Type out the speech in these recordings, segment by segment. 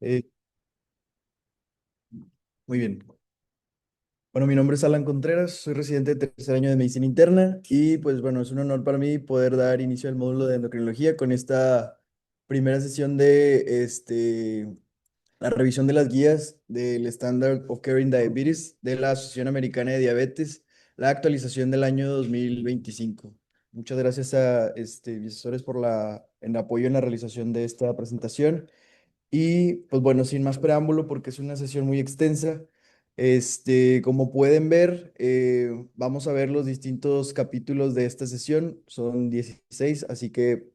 Eh, Muy bien. Bueno, mi nombre es Alan Contreras, soy residente de tercer año de medicina interna y pues bueno, es un honor para mí poder dar inicio al módulo de endocrinología con esta primera sesión de la revisión de las guías del Standard of Care in Diabetes de la Asociación Americana de Diabetes, la actualización del año 2025. Muchas gracias a mis asesores por el apoyo en la realización de esta presentación. Y pues bueno, sin más preámbulo, porque es una sesión muy extensa, como pueden ver, vamos a ver los distintos capítulos de esta sesión, son 16, así que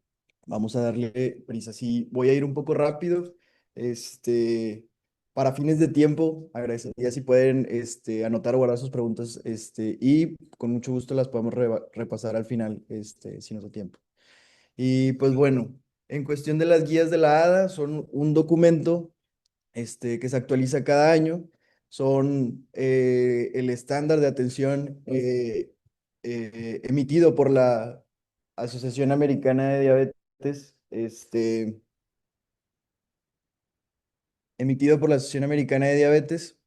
vamos a darle prisa. Sí, voy a ir un poco rápido, este, para fines de tiempo, agradecería si pueden anotar o guardar sus preguntas, y con mucho gusto las podemos repasar al final, si nos da tiempo. Y pues bueno, en cuestión de las guías de la ADA, son un documento que se actualiza cada año. Son el estándar de atención emitido por la Asociación Americana de Diabetes, emitido por la Asociación Americana de Diabetes.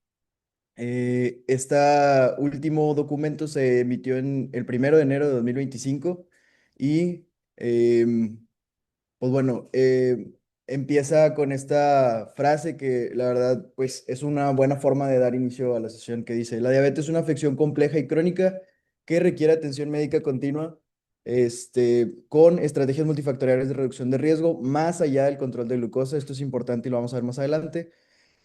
Este último documento se emitió en el 1 de enero de 2025 y pues bueno, empieza con esta frase que la verdad pues es una buena forma de dar inicio a la sesión que dice: la diabetes es una afección compleja y crónica que requiere atención médica continua, con estrategias multifactoriales de reducción de riesgo más allá del control de glucosa. Esto es importante y lo vamos a ver más adelante.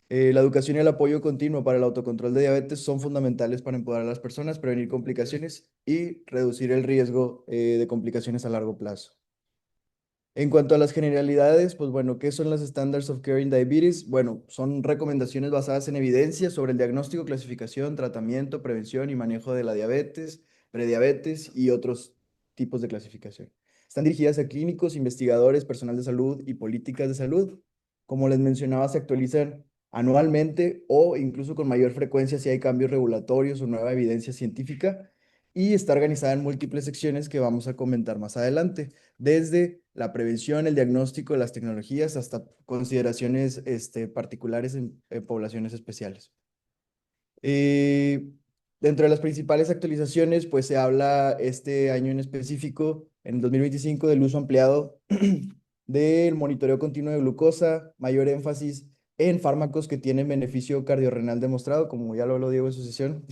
La educación y el apoyo continuo para el autocontrol de diabetes son fundamentales para empoderar a las personas, prevenir complicaciones y reducir el riesgo de complicaciones a largo plazo. En cuanto a las generalidades, pues bueno, ¿qué son las Standards of Care in Diabetes? Bueno, son recomendaciones basadas en evidencia sobre el diagnóstico, clasificación, tratamiento, prevención y manejo de la diabetes, prediabetes y otros tipos de clasificación. Están dirigidas a clínicos, investigadores, personal de salud y políticas de salud. Como les mencionaba, se actualizan anualmente o incluso con mayor frecuencia si hay cambios regulatorios o nueva evidencia científica, y está organizada en múltiples secciones que vamos a comentar más adelante, desde la prevención, el diagnóstico, las tecnologías, hasta consideraciones particulares en poblaciones especiales. Eh, Dentro de las principales actualizaciones, pues se habla este año en específico, en el 2025, del uso ampliado del monitoreo continuo de glucosa, mayor énfasis en fármacos que tienen beneficio cardiorrenal demostrado, como ya lo habló Diego en su sesión,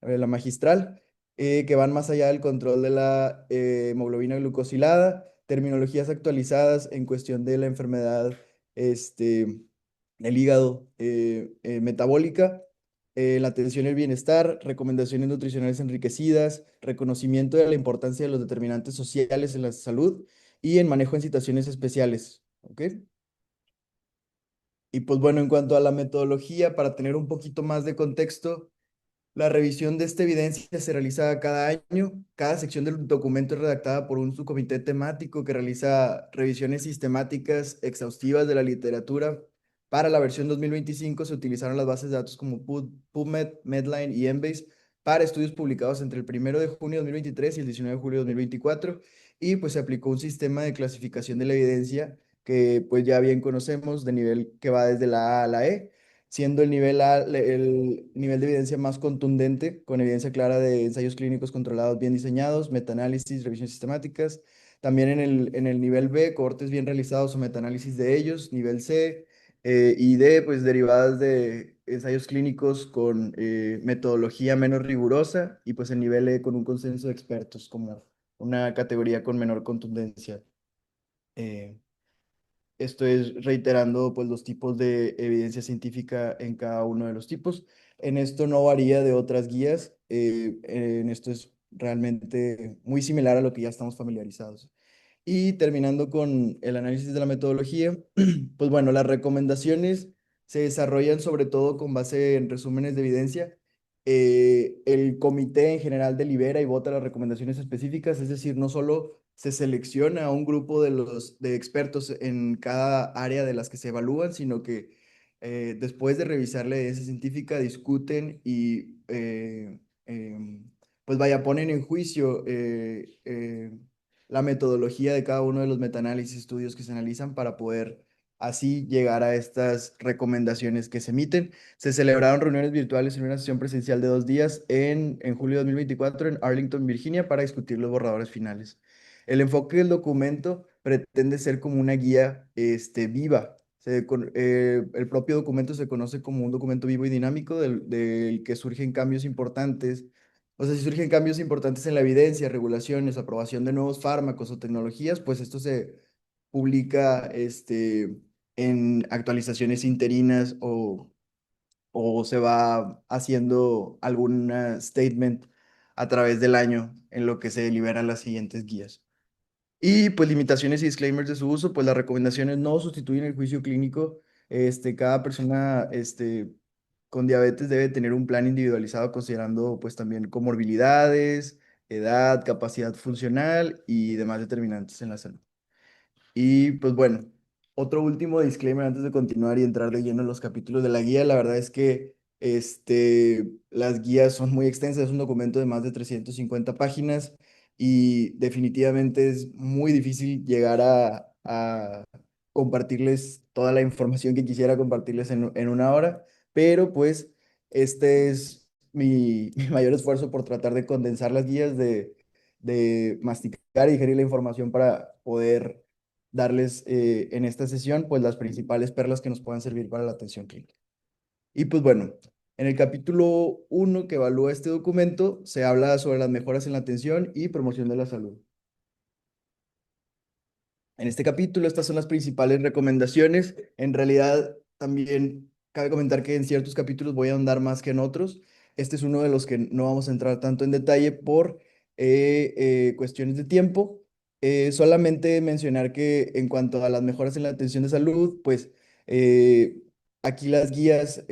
la magistral, que van más allá del control de la hemoglobina glucosilada, terminologías actualizadas en cuestión de la enfermedad del hígado metabólica, la atención y el bienestar, recomendaciones nutricionales enriquecidas, reconocimiento de la importancia de los determinantes sociales en la salud y en manejo en situaciones especiales. ¿Ok? Y pues bueno, en cuanto a la metodología, para tener un poquito más de contexto, la revisión de esta evidencia se realiza cada año. Cada sección del documento es redactada por un subcomité temático que realiza revisiones sistemáticas exhaustivas de la literatura. Para la versión 2025 se utilizaron las bases de datos como PubMed, Medline y Embase para estudios publicados entre el 1 de junio de 2023 y el 19 de julio de 2024. Y pues se aplicó un sistema de clasificación de la evidencia que pues ya bien conocemos, de nivel que va desde la A a la E, siendo el nivel A el nivel de evidencia más contundente, con evidencia clara de ensayos clínicos controlados bien diseñados, metaanálisis, revisiones sistemáticas. También en el nivel B, cohortes bien realizados o metaanálisis de ellos. Nivel C y D, pues derivadas de ensayos clínicos con metodología menos rigurosa. Y pues el nivel E con un consenso de expertos como una categoría con menor contundencia. Eh, Esto es reiterando pues los tipos de evidencia científica en cada uno de los tipos. En esto no varía de otras guías. En esto es realmente muy similar a lo que ya estamos familiarizados. Y terminando con el análisis de la metodología, pues bueno, las recomendaciones se desarrollan sobre todo con base en resúmenes de evidencia. El comité en general delibera y vota las recomendaciones específicas, es decir, no solo se selecciona a un grupo de expertos en cada área de las que se evalúan, sino que después de revisar la evidencia científica discuten y pues vaya, ponen en juicio la metodología de cada uno de los metaanálisis, estudios que se analizan para poder así llegar a estas recomendaciones que se emiten. Se celebraron reuniones virtuales en una sesión presencial de 2 días en julio de 2024 en Arlington, Virginia, para discutir los borradores finales. El enfoque del documento pretende ser como una guía viva. El propio documento se conoce como un documento vivo y dinámico del que surgen cambios importantes. O sea, si surgen cambios importantes en la evidencia, regulaciones, aprobación de nuevos fármacos o tecnologías, pues esto se publica en actualizaciones interinas o se va haciendo algún statement a través del año en lo que se liberan las siguientes guías. Y pues limitaciones y disclaimers de su uso, pues las recomendaciones no sustituyen el juicio clínico. Cada persona con diabetes debe tener un plan individualizado considerando pues también comorbilidades, edad, capacidad funcional y demás determinantes en la salud. Y pues bueno, otro último disclaimer antes de continuar y entrar de lleno en los capítulos de la guía. La verdad es que las guías son muy extensas, es un documento de más de 350 páginas y definitivamente es muy difícil llegar a compartirles toda la información que quisiera compartirles en una hora, pero pues este es mi mayor esfuerzo por tratar de condensar las guías, de masticar y digerir la información para poder darles en esta sesión pues las principales perlas que nos puedan servir para la atención clínica. Y pues bueno, en el capítulo 1 que evalúa este documento se habla sobre las mejoras en la atención y promoción de la salud. En este capítulo estas son las principales recomendaciones. En realidad también cabe comentar que en ciertos capítulos voy a ahondar más que en otros. Este es uno de los que no vamos a entrar tanto en detalle por cuestiones de tiempo. Solamente mencionar que en cuanto a las mejoras en la atención de salud, pues eh, aquí las guías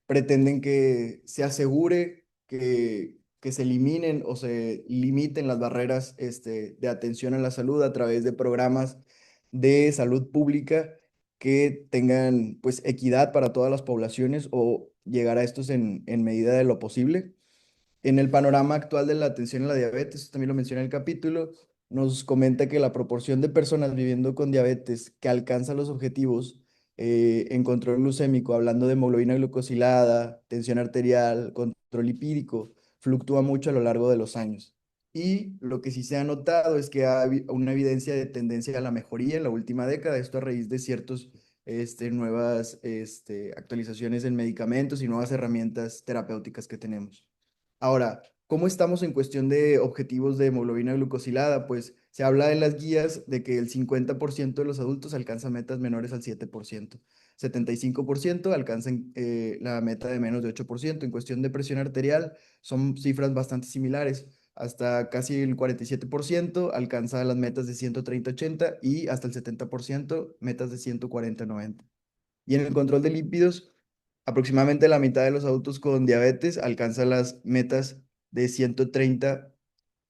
pretenden que se asegure que se eliminen o se limiten las barreras de atención a la salud a través de programas de salud pública que tengan pues equidad para todas las poblaciones o llegar a estos en medida de lo posible. En el panorama actual de la atención a la diabetes, esto también lo menciona el capítulo, nos comenta que la proporción de personas viviendo con diabetes que alcanza los objetivos en control glucémico, hablando de hemoglobina glucosilada, tensión arterial, control lipídico, fluctúa mucho a lo largo de los años. Y lo que sí se ha notado es que hay una evidencia de tendencia a la mejoría en la última década, esto a raíz de ciertas nuevas actualizaciones en medicamentos y nuevas herramientas terapéuticas que tenemos. Ahora, ¿cómo estamos en cuestión de objetivos de hemoglobina glucosilada? Pues se habla en las guías de que el 50% de los adultos alcanzan metas menores al 7%, 75% alcanzan la meta de menos de 8%. En cuestión de presión arterial, son cifras bastante similares. Hasta casi el 47% alcanza las metas de 130-80 y hasta el 70% metas de 140-90. Y en el control de lípidos, aproximadamente la mitad de los adultos con diabetes alcanza las metas de 130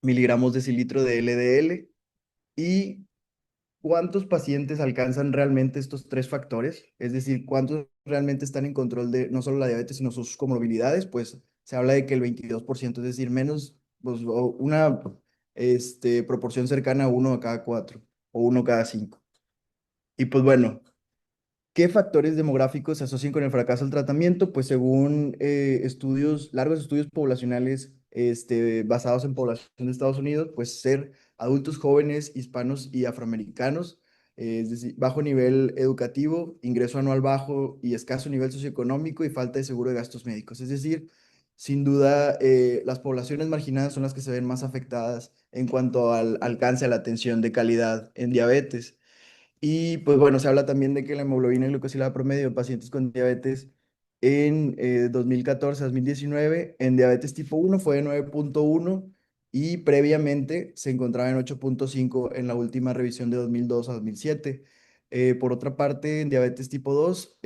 miligramos decilitro de LDL. ¿Y cuántos pacientes alcanzan realmente estos tres factores? Es decir, ¿cuántos realmente están en control de no solo la diabetes, sino sus comorbilidades? Pues se habla de que el 22%, es decir, menos, pues, una proporción cercana a uno a cada cuatro o uno cada cinco. Y pues bueno. ¿Qué factores demográficos se asocian con el fracaso del tratamiento? Pues según largos estudios poblacionales basados en población de Estados Unidos, pues ser adultos jóvenes, hispanos y afroamericanos, es decir, bajo nivel educativo, ingreso anual bajo y escaso nivel socioeconómico y falta de seguro de gastos médicos. Es decir, sin duda, las poblaciones marginadas son las que se ven más afectadas en cuanto al alcance a la atención de calidad en diabetes. Y pues bueno, se habla también de que la hemoglobina glucosilada promedio de pacientes con diabetes en 2014 a 2019 en diabetes tipo 1 fue de 9,1 y previamente se encontraba en 8,5 en la última revisión de 2002 a 2007. Por otra parte, en diabetes tipo 2,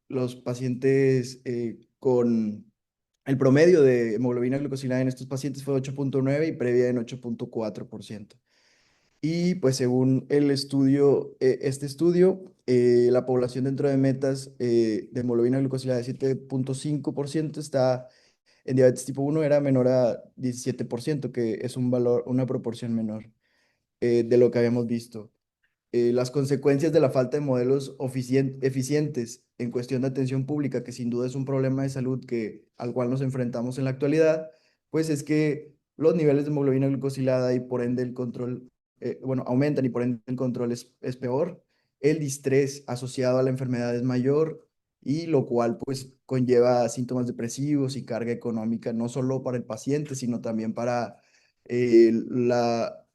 los pacientes con el promedio de hemoglobina glucosilada en estos pacientes fue 8,9 y previa en 8,4%. Y pues según el estudio, este estudio, la población dentro de metas de hemoglobina glucosilada de 7,5% está en diabetes tipo 1 era menor a 17%, que es un valor, una proporción menor de lo que habíamos visto. las consecuencias de la falta de modelos eficientes en cuestión de atención pública, que sin duda es un problema de salud al cual nos enfrentamos en la actualidad, pues es que los niveles de hemoglobina glucosilada y por ende el control, bueno, aumentan y por ende el control es peor. El distrés asociado a la enfermedad es mayor y lo cual pues conlleva síntomas depresivos y carga económica no solo para el paciente, sino también para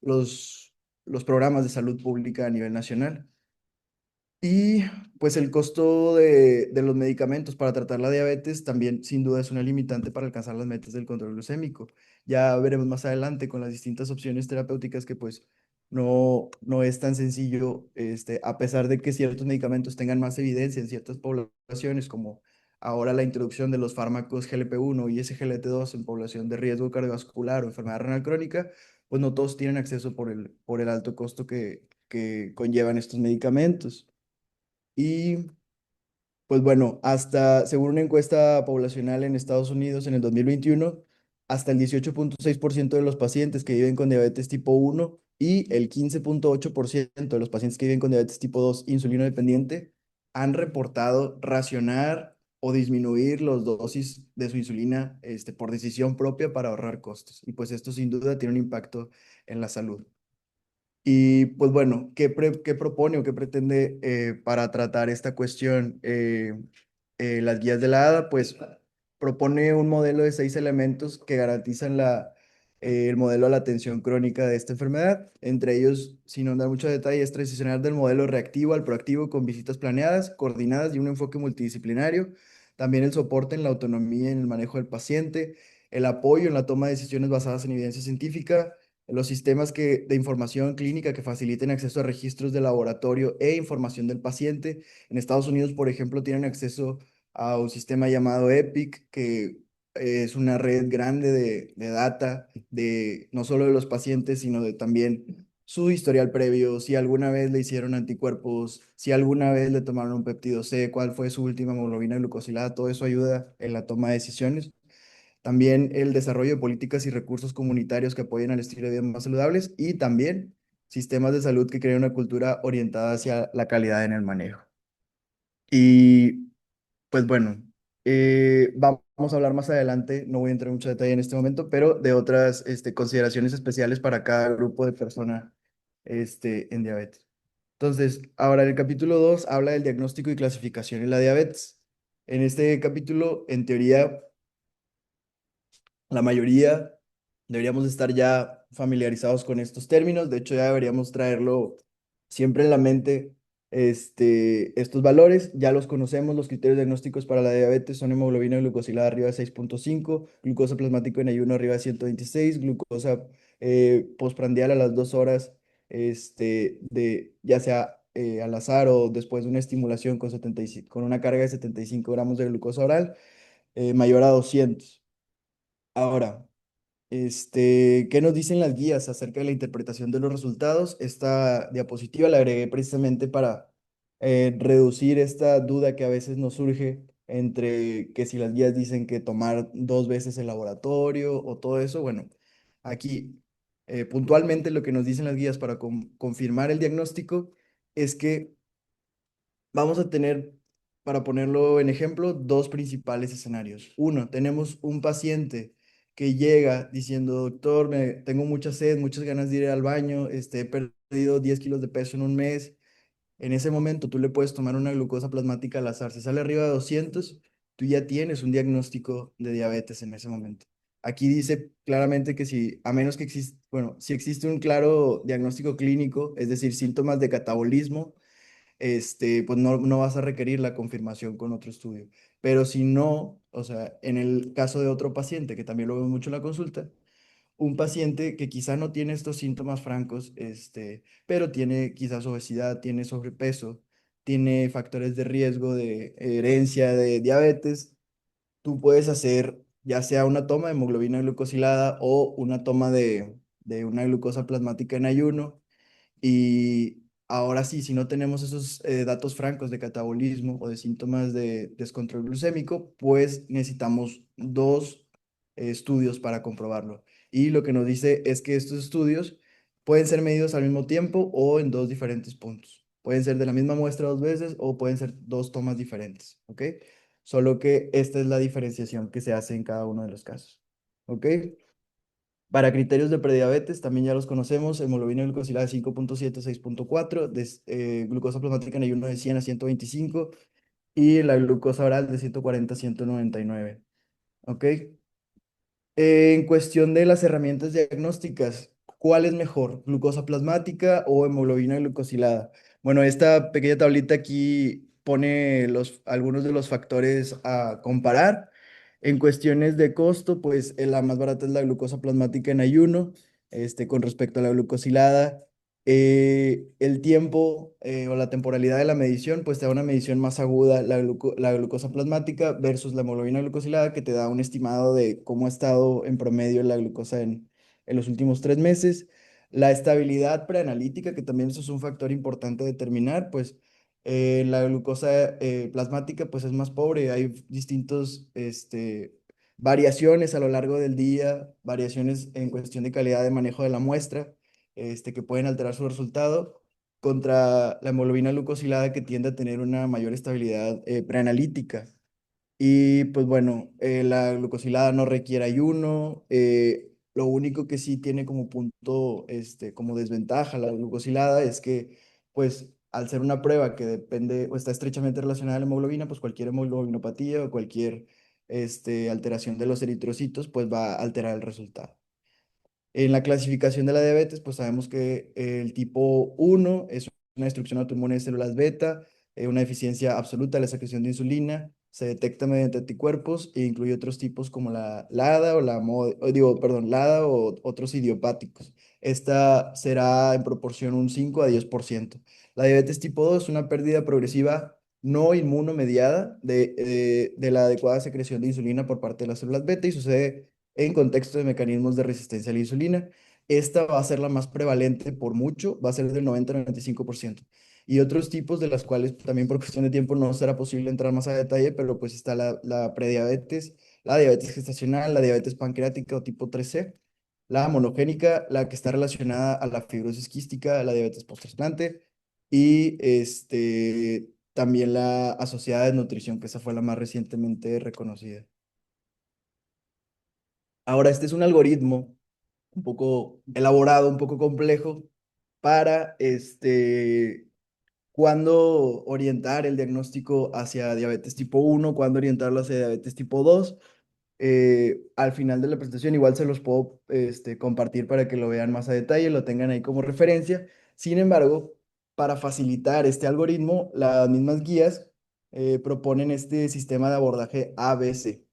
los programas de salud pública a nivel nacional. Y pues el costo de los medicamentos para tratar la diabetes también sin duda es una limitante para alcanzar las metas del control glucémico. Ya veremos más adelante con las distintas opciones terapéuticas que pues no es tan sencillo, a pesar de que ciertos medicamentos tengan más evidencia en ciertas poblaciones, como ahora la introducción de los fármacos GLP-1 y SGLT2 en población de riesgo cardiovascular o enfermedad renal crónica, pues no todos tienen acceso por el alto costo que conllevan estos medicamentos. Y pues bueno, según una encuesta poblacional en Estados Unidos en el 2021, hasta el 18,6% de los pacientes que viven con diabetes tipo 1 y el 15,8% de los pacientes que viven con diabetes tipo 2 insulino dependiente han reportado racionar o disminuir las dosis de su insulina, por decisión propia para ahorrar costos. Y pues esto sin duda tiene un impacto en la salud. Y pues bueno, ¿qué propone o qué pretende para tratar esta cuestión? Las guías de la HADA, pues propone un modelo de 6 elementos que garantizan el modelo de la atención crónica de esta enfermedad. Entre ellos, sin dar mucho detalle, es transicionar del modelo reactivo al proactivo con visitas planeadas, coordinadas y un enfoque multidisciplinario. También el soporte en la autonomía en el manejo del paciente, el apoyo en la toma de decisiones basadas en evidencia científica, los sistemas de información clínica que faciliten acceso a registros de laboratorio e información del paciente. En Estados Unidos, por ejemplo, tienen acceso a un sistema llamado EPIC, que es una red grande de data, no solo de los pacientes, sino de también su historial previo, si alguna vez le hicieron anticuerpos, si alguna vez le tomaron un péptido C, cuál fue su última hemoglobina glucosilada, todo eso ayuda en la toma de decisiones. También el desarrollo de políticas y recursos comunitarios que apoyen al estilo de vida más saludables y también sistemas de salud que creen una cultura orientada hacia la calidad en el manejo. Y pues bueno, vamos a hablar más adelante, no voy a entrar en mucho detalle en este momento, pero de otras consideraciones especiales para cada grupo de persona en diabetes. Entonces, ahora el capítulo 2 habla del diagnóstico y clasificación en la diabetes. En este capítulo, en teoría, la mayoría deberíamos estar ya familiarizados con estos términos. De hecho, ya deberíamos traerlo siempre en la mente, estos valores. Ya los conocemos. Los criterios diagnósticos para la diabetes son hemoglobina glucosilada arriba de 6,5, glucosa plasmático en ayuno arriba de 126, glucosa postprandial a las 2 horas, ya sea al azar o después de una estimulación con una carga de 75 gramos de glucosa oral, mayor a 200. Ahora, ¿qué nos dicen las guías acerca de la interpretación de los resultados? Esta diapositiva la agregué precisamente para reducir esta duda que a veces nos surge entre que si las guías dicen que tomar 2 veces el laboratorio o todo eso. Bueno, aquí puntualmente lo que nos dicen las guías para confirmar el diagnóstico es que vamos a tener, para ponerlo en ejemplo, dos principales escenarios. Uno, tenemos un paciente que llega diciendo, doctor, tengo mucha sed, muchas ganas de ir al baño, he perdido 10 kilos de peso en un mes. En ese momento tú le puedes tomar una glucosa plasmática al azar. Si sale arriba de 200, tú ya tienes un diagnóstico de diabetes en ese momento. Aquí dice claramente que si, a menos que existe, bueno, si existe un claro diagnóstico clínico, es decir, síntomas de catabolismo, pues no vas a requerir la confirmación con otro estudio. Pero si no, o sea, en el caso de otro paciente, que también lo veo mucho en la consulta, un paciente que quizá no tiene estos síntomas francos, pero tiene quizás obesidad, tiene sobrepeso, tiene factores de riesgo de herencia de diabetes, tú puedes hacer ya sea una toma de hemoglobina glucosilada o una toma de una glucosa plasmática en ayuno y ahora sí, si no tenemos esos datos francos de catabolismo o de síntomas de descontrol glucémico, pues necesitamos dos estudios para comprobarlo. Y lo que nos dice es que estos estudios Pueden ser medidos al mismo tiempo o en dos diferentes puntos. Pueden ser de la misma muestra dos veces o pueden ser dos tomas diferentes, ¿ok? Solo que esta es la diferenciación que se hace en cada uno de los casos, ¿ok? Para criterios de prediabetes, también ya los conocemos, hemoglobina glucosilada de 5.7 a 6.4, glucosa plasmática en ayuno de 100 a 125 y la glucosa oral de 140 a 199, ¿ok? En cuestión de las herramientas diagnósticas, ¿cuál es mejor? ¿Glucosa plasmática o hemoglobina glucosilada? Bueno, esta pequeña tablita aquí pone algunos de los factores a comparar. En cuestiones de costo, pues la más barata es la glucosa plasmática en ayuno, con respecto a la glucosilada. El tiempo o la temporalidad de la medición, pues te da una medición más aguda la glucosa plasmática versus la hemoglobina glucosilada, que te da un estimado de cómo ha estado en promedio la glucosa en los últimos 3 meses. La estabilidad preanalítica, que también eso es un factor importante a determinar, pues la glucosa plasmática pues es más pobre, hay distintos variaciones a lo largo del día, variaciones en cuestión de calidad de manejo de la muestra, que pueden alterar su resultado, contra la hemoglobina glucosilada, que tiende a tener una mayor estabilidad preanalítica. Y pues bueno, la glucosilada no requiere ayuno. Lo único que sí tiene como punto, como desventaja la glucosilada es que, pues, al ser una prueba que depende o está estrechamente relacionada a la hemoglobina, pues cualquier hemoglobinopatía o cualquier, alteración de los eritrocitos, pues va a alterar el resultado. En la clasificación de la diabetes, pues sabemos que el tipo 1 es una destrucción autoinmune de células beta, una deficiencia absoluta de la secreción de insulina, se detecta mediante anticuerpos e incluye otros tipos como la LADA LADA o otros idiopáticos. Esta será en proporción un 5 a 10%. La diabetes tipo 2 es una pérdida progresiva no inmunomediada de la adecuada secreción de insulina por parte de las células beta y sucede en contexto de mecanismos de resistencia a la insulina. Esta va a ser la más prevalente por mucho, va a ser del 90 al 95%. Y otros tipos de las cuales también por cuestión de tiempo no será posible entrar más a detalle, pero pues está la prediabetes, la diabetes gestacional, la diabetes pancreática o tipo 3C, la monogénica, la que está relacionada a la fibrosis quística, la diabetes post-trasplante y también la asociada a desnutrición, que esa fue la más recientemente reconocida. Ahora, este es un algoritmo un poco elaborado, un poco complejo, para cuándo orientar el diagnóstico hacia diabetes tipo 1, cuándo orientarlo hacia diabetes tipo 2. Al final de la presentación igual se los puedo compartir para que lo vean más a detalle, lo tengan ahí como referencia. Sin embargo, para facilitar este algoritmo, las mismas guías proponen este sistema de abordaje ABC.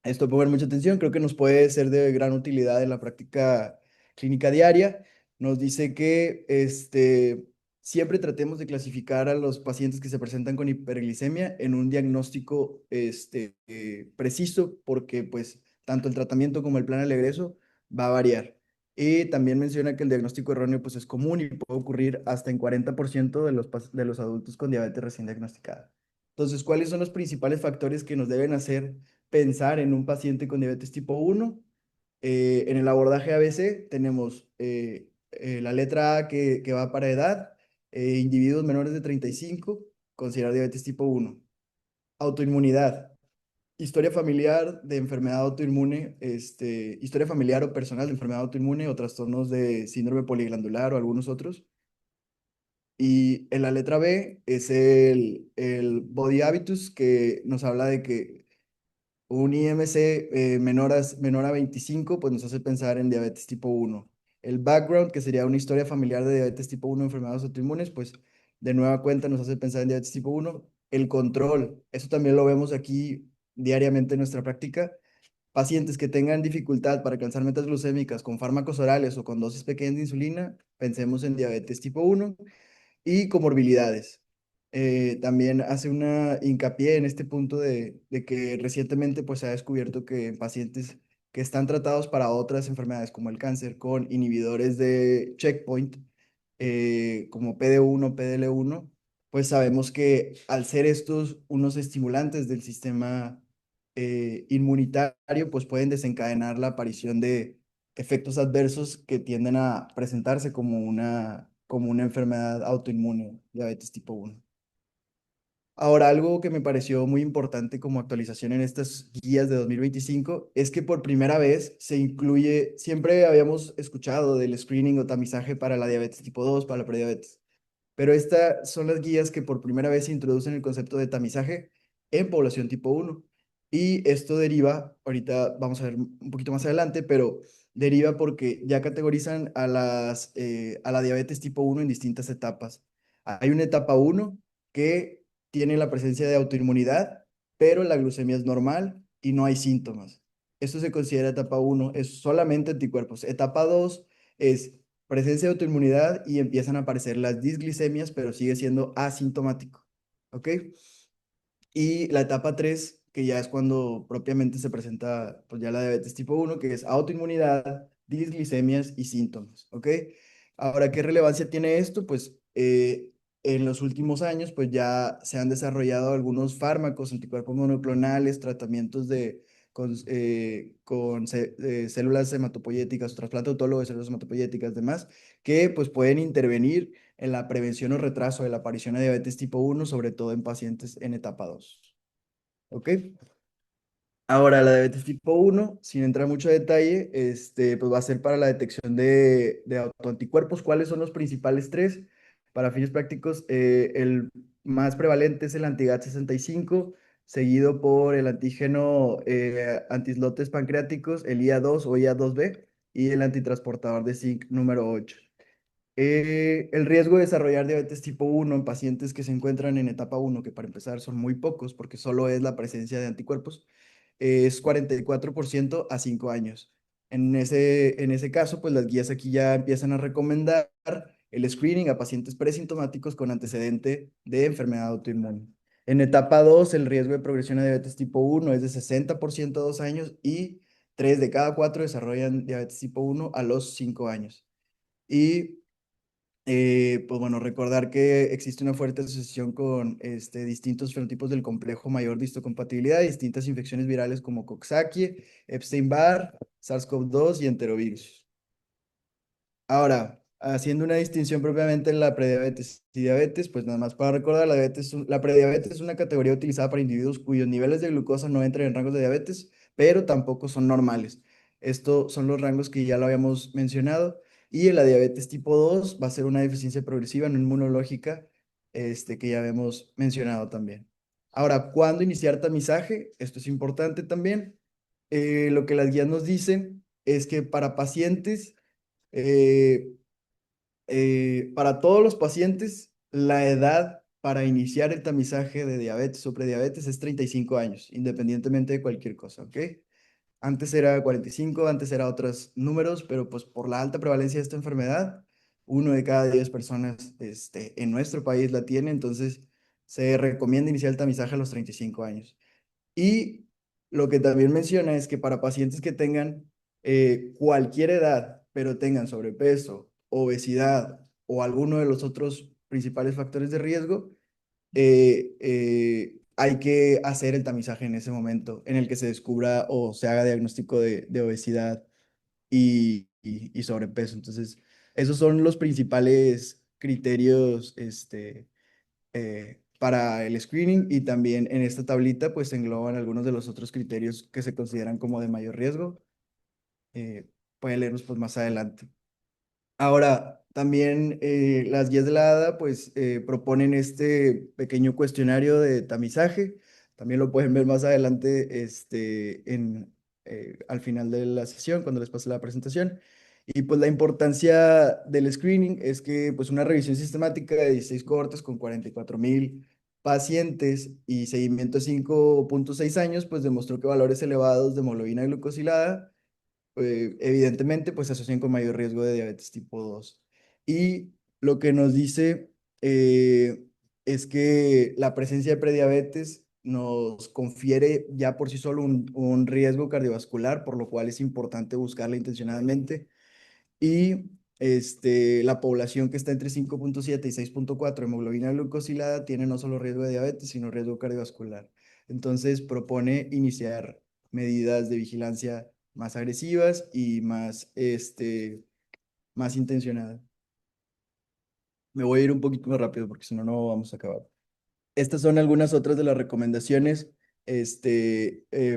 Esto poner mucha atención, creo que nos puede ser de gran utilidad en la práctica clínica diaria. Nos dice que siempre tratemos de clasificar a los pacientes que se presentan con hiperglicemia en un diagnóstico preciso, porque pues tanto el tratamiento como el plan al egreso va a variar. Y también menciona que el diagnóstico erróneo pues es común y puede ocurrir hasta en 40% de los adultos con diabetes recién diagnosticada. Entonces, ¿cuáles son los principales factores que nos deben hacer pensar en un paciente con diabetes tipo 1? En el abordaje ABC tenemos la letra A que va para edad, individuos menores de 35, considerar diabetes tipo 1. Autoinmunidad, historia familiar de enfermedad autoinmune, historia familiar o personal de enfermedad autoinmune o trastornos de síndrome poliglandular o algunos otros. Y en la letra B es el body habitus, que nos habla de que un IMC menor a 25, pues nos hace pensar en diabetes tipo 1. El background, que sería una historia familiar de diabetes tipo 1, enfermedades autoinmunes, pues de nueva cuenta nos hace pensar en diabetes tipo 1. El control, eso también lo vemos aquí diariamente en nuestra práctica. Pacientes que tengan dificultad para alcanzar metas glucémicas con fármacos orales o con dosis pequeñas de insulina, pensemos en diabetes tipo 1 y comorbilidades. También hace una hincapié en este punto de que recientemente pues, se ha descubierto que en pacientes que están tratados para otras enfermedades como el cáncer con inhibidores de checkpoint, como PD-1, PDL-1, pues sabemos que al ser estos unos estimulantes del sistema inmunitario, pues pueden desencadenar la aparición efectos adversos que tienden a presentarse como una enfermedad autoinmune, diabetes tipo uno. Ahora, algo que me pareció muy importante como actualización en estas guías de 2025 es que por primera vez se incluye, siempre habíamos escuchado del screening o tamizaje para la diabetes tipo 2, para la prediabetes, pero estas son las guías que por primera vez introducen el concepto de tamizaje en población tipo uno. Y esto deriva, ahorita vamos a ver un poquito más adelante, pero deriva porque ya categorizan a la diabetes tipo uno en distintas etapas. Hay una etapa uno que tiene la presencia de autoinmunidad, pero la glucemia es normal y no hay síntomas. Esto se considera etapa uno, es solamente anticuerpos. Etapa 2 es presencia de autoinmunidad y empiezan a aparecer las disglicemias, pero sigue siendo asintomático. ¿Ok? Y la etapa 3 que ya es cuando propiamente se presenta pues ya la diabetes tipo uno que es autoinmunidad, disglicemias y síntomas. ¿Ok? Ahora, ¿qué relevancia tiene esto? Pues en los últimos años, pues ya se han desarrollado algunos fármacos, anticuerpos monoclonales, tratamientos con células hematopoyéticas, trasplante autólogo de células hematopoyéticas, demás, que pues pueden intervenir en la prevención o retraso de la aparición de diabetes tipo uno, sobre todo en pacientes en etapa 2. ¿Ok? Ahora, la diabetes tipo uno, sin entrar mucho detalle, pues va a ser para la detección de autoanticuerpos. ¿Cuáles son los principales tres? Para fines prácticos, el más prevalente es el anti-GAT 65, seguido por el antígeno antislotes pancreáticos, el IA2 o IA2B, y el antitransportador de zinc número 8. El riesgo de desarrollar diabetes tipo uno en pacientes que se encuentran en etapa uno, que para empezar son muy pocos porque solo es la presencia de anticuerpos, es 44% a 5 años. En ese caso, pues las guías aquí ya empiezan a recomendar el screening a pacientes presintomáticos con antecedente de enfermedad autoinmune. En etapa 2 el riesgo de progresión a diabetes tipo uno es de 60% a 2 años y 3 de cada 4 desarrollan diabetes tipo uno a los 5 años. Y pues bueno, recordar que existe una fuerte asociación con distintos fenotipos del complejo mayor de histocompatibilidad, distintas infecciones virales como Coxsackie, Epstein-Barr, SARS-CoV-2 y enterovirus. Ahora, haciendo una distinción propiamente en la prediabetes y diabetes, pues nada más para recordar, la prediabetes es una categoría utilizada para individuos cuyos niveles de glucosa no entran en rangos de diabetes, pero tampoco son normales. Estos son los rangos que ya lo habíamos mencionado. Y en la diabetes tipo 2 va a ser una deficiencia progresiva no inmunológica, que ya habíamos mencionado también. Ahora, ¿cuándo iniciar tamizaje? Esto es importante también. Lo que las guías nos dicen es que eh, para todos los pacientes, la edad para iniciar el tamizaje de diabetes o prediabetes es 35 años, independientemente de cualquier cosa, ¿ok? Antes era 45, antes era otros números, pero pues por la alta prevalencia de esta enfermedad, uno de cada 10 personas en nuestro país la tiene, entonces se recomienda iniciar el tamizaje a los 35 años. Y lo que también menciona es que para pacientes que tengan cualquier edad, pero tengan sobrepeso, obesidad o alguno de los otros principales factores de riesgo, hay que hacer el tamizaje en ese momento en el que se descubra o se haga diagnóstico de obesidad y sobrepeso. Entonces, esos son los principales criterios para el screening, y también en esta tablita pues se engloban algunos de los otros criterios que se consideran como de mayor riesgo. Eh, Pueden leerlos pues más adelante. Ahora, también las guías de la ADA pues proponen este pequeño cuestionario de tamizaje. También lo pueden ver más adelante al final de la sesión, cuando les pase la presentación. Y pues la importancia del screening es que pues una revisión sistemática de 16 cohortes con 44,000 pacientes y seguimiento de 5,6 años pues demostró que valores elevados de hemoglobina glucosilada evidentemente, pues se asocian con mayor riesgo de diabetes tipo 2. Y lo que nos dice es que la presencia de prediabetes nos confiere ya por sí solo un riesgo cardiovascular, por lo cual es importante buscarla intencionadamente. Y la población que está entre 5,7 y 6,4 hemoglobina glucosilada tiene no solo riesgo de diabetes, sino riesgo cardiovascular. Entonces propone iniciar medidas de vigilancia más agresivas y más intencionadas. Me voy a ir un poquito más rápido porque si no, no vamos a acabar. Estas son algunas otras de las recomendaciones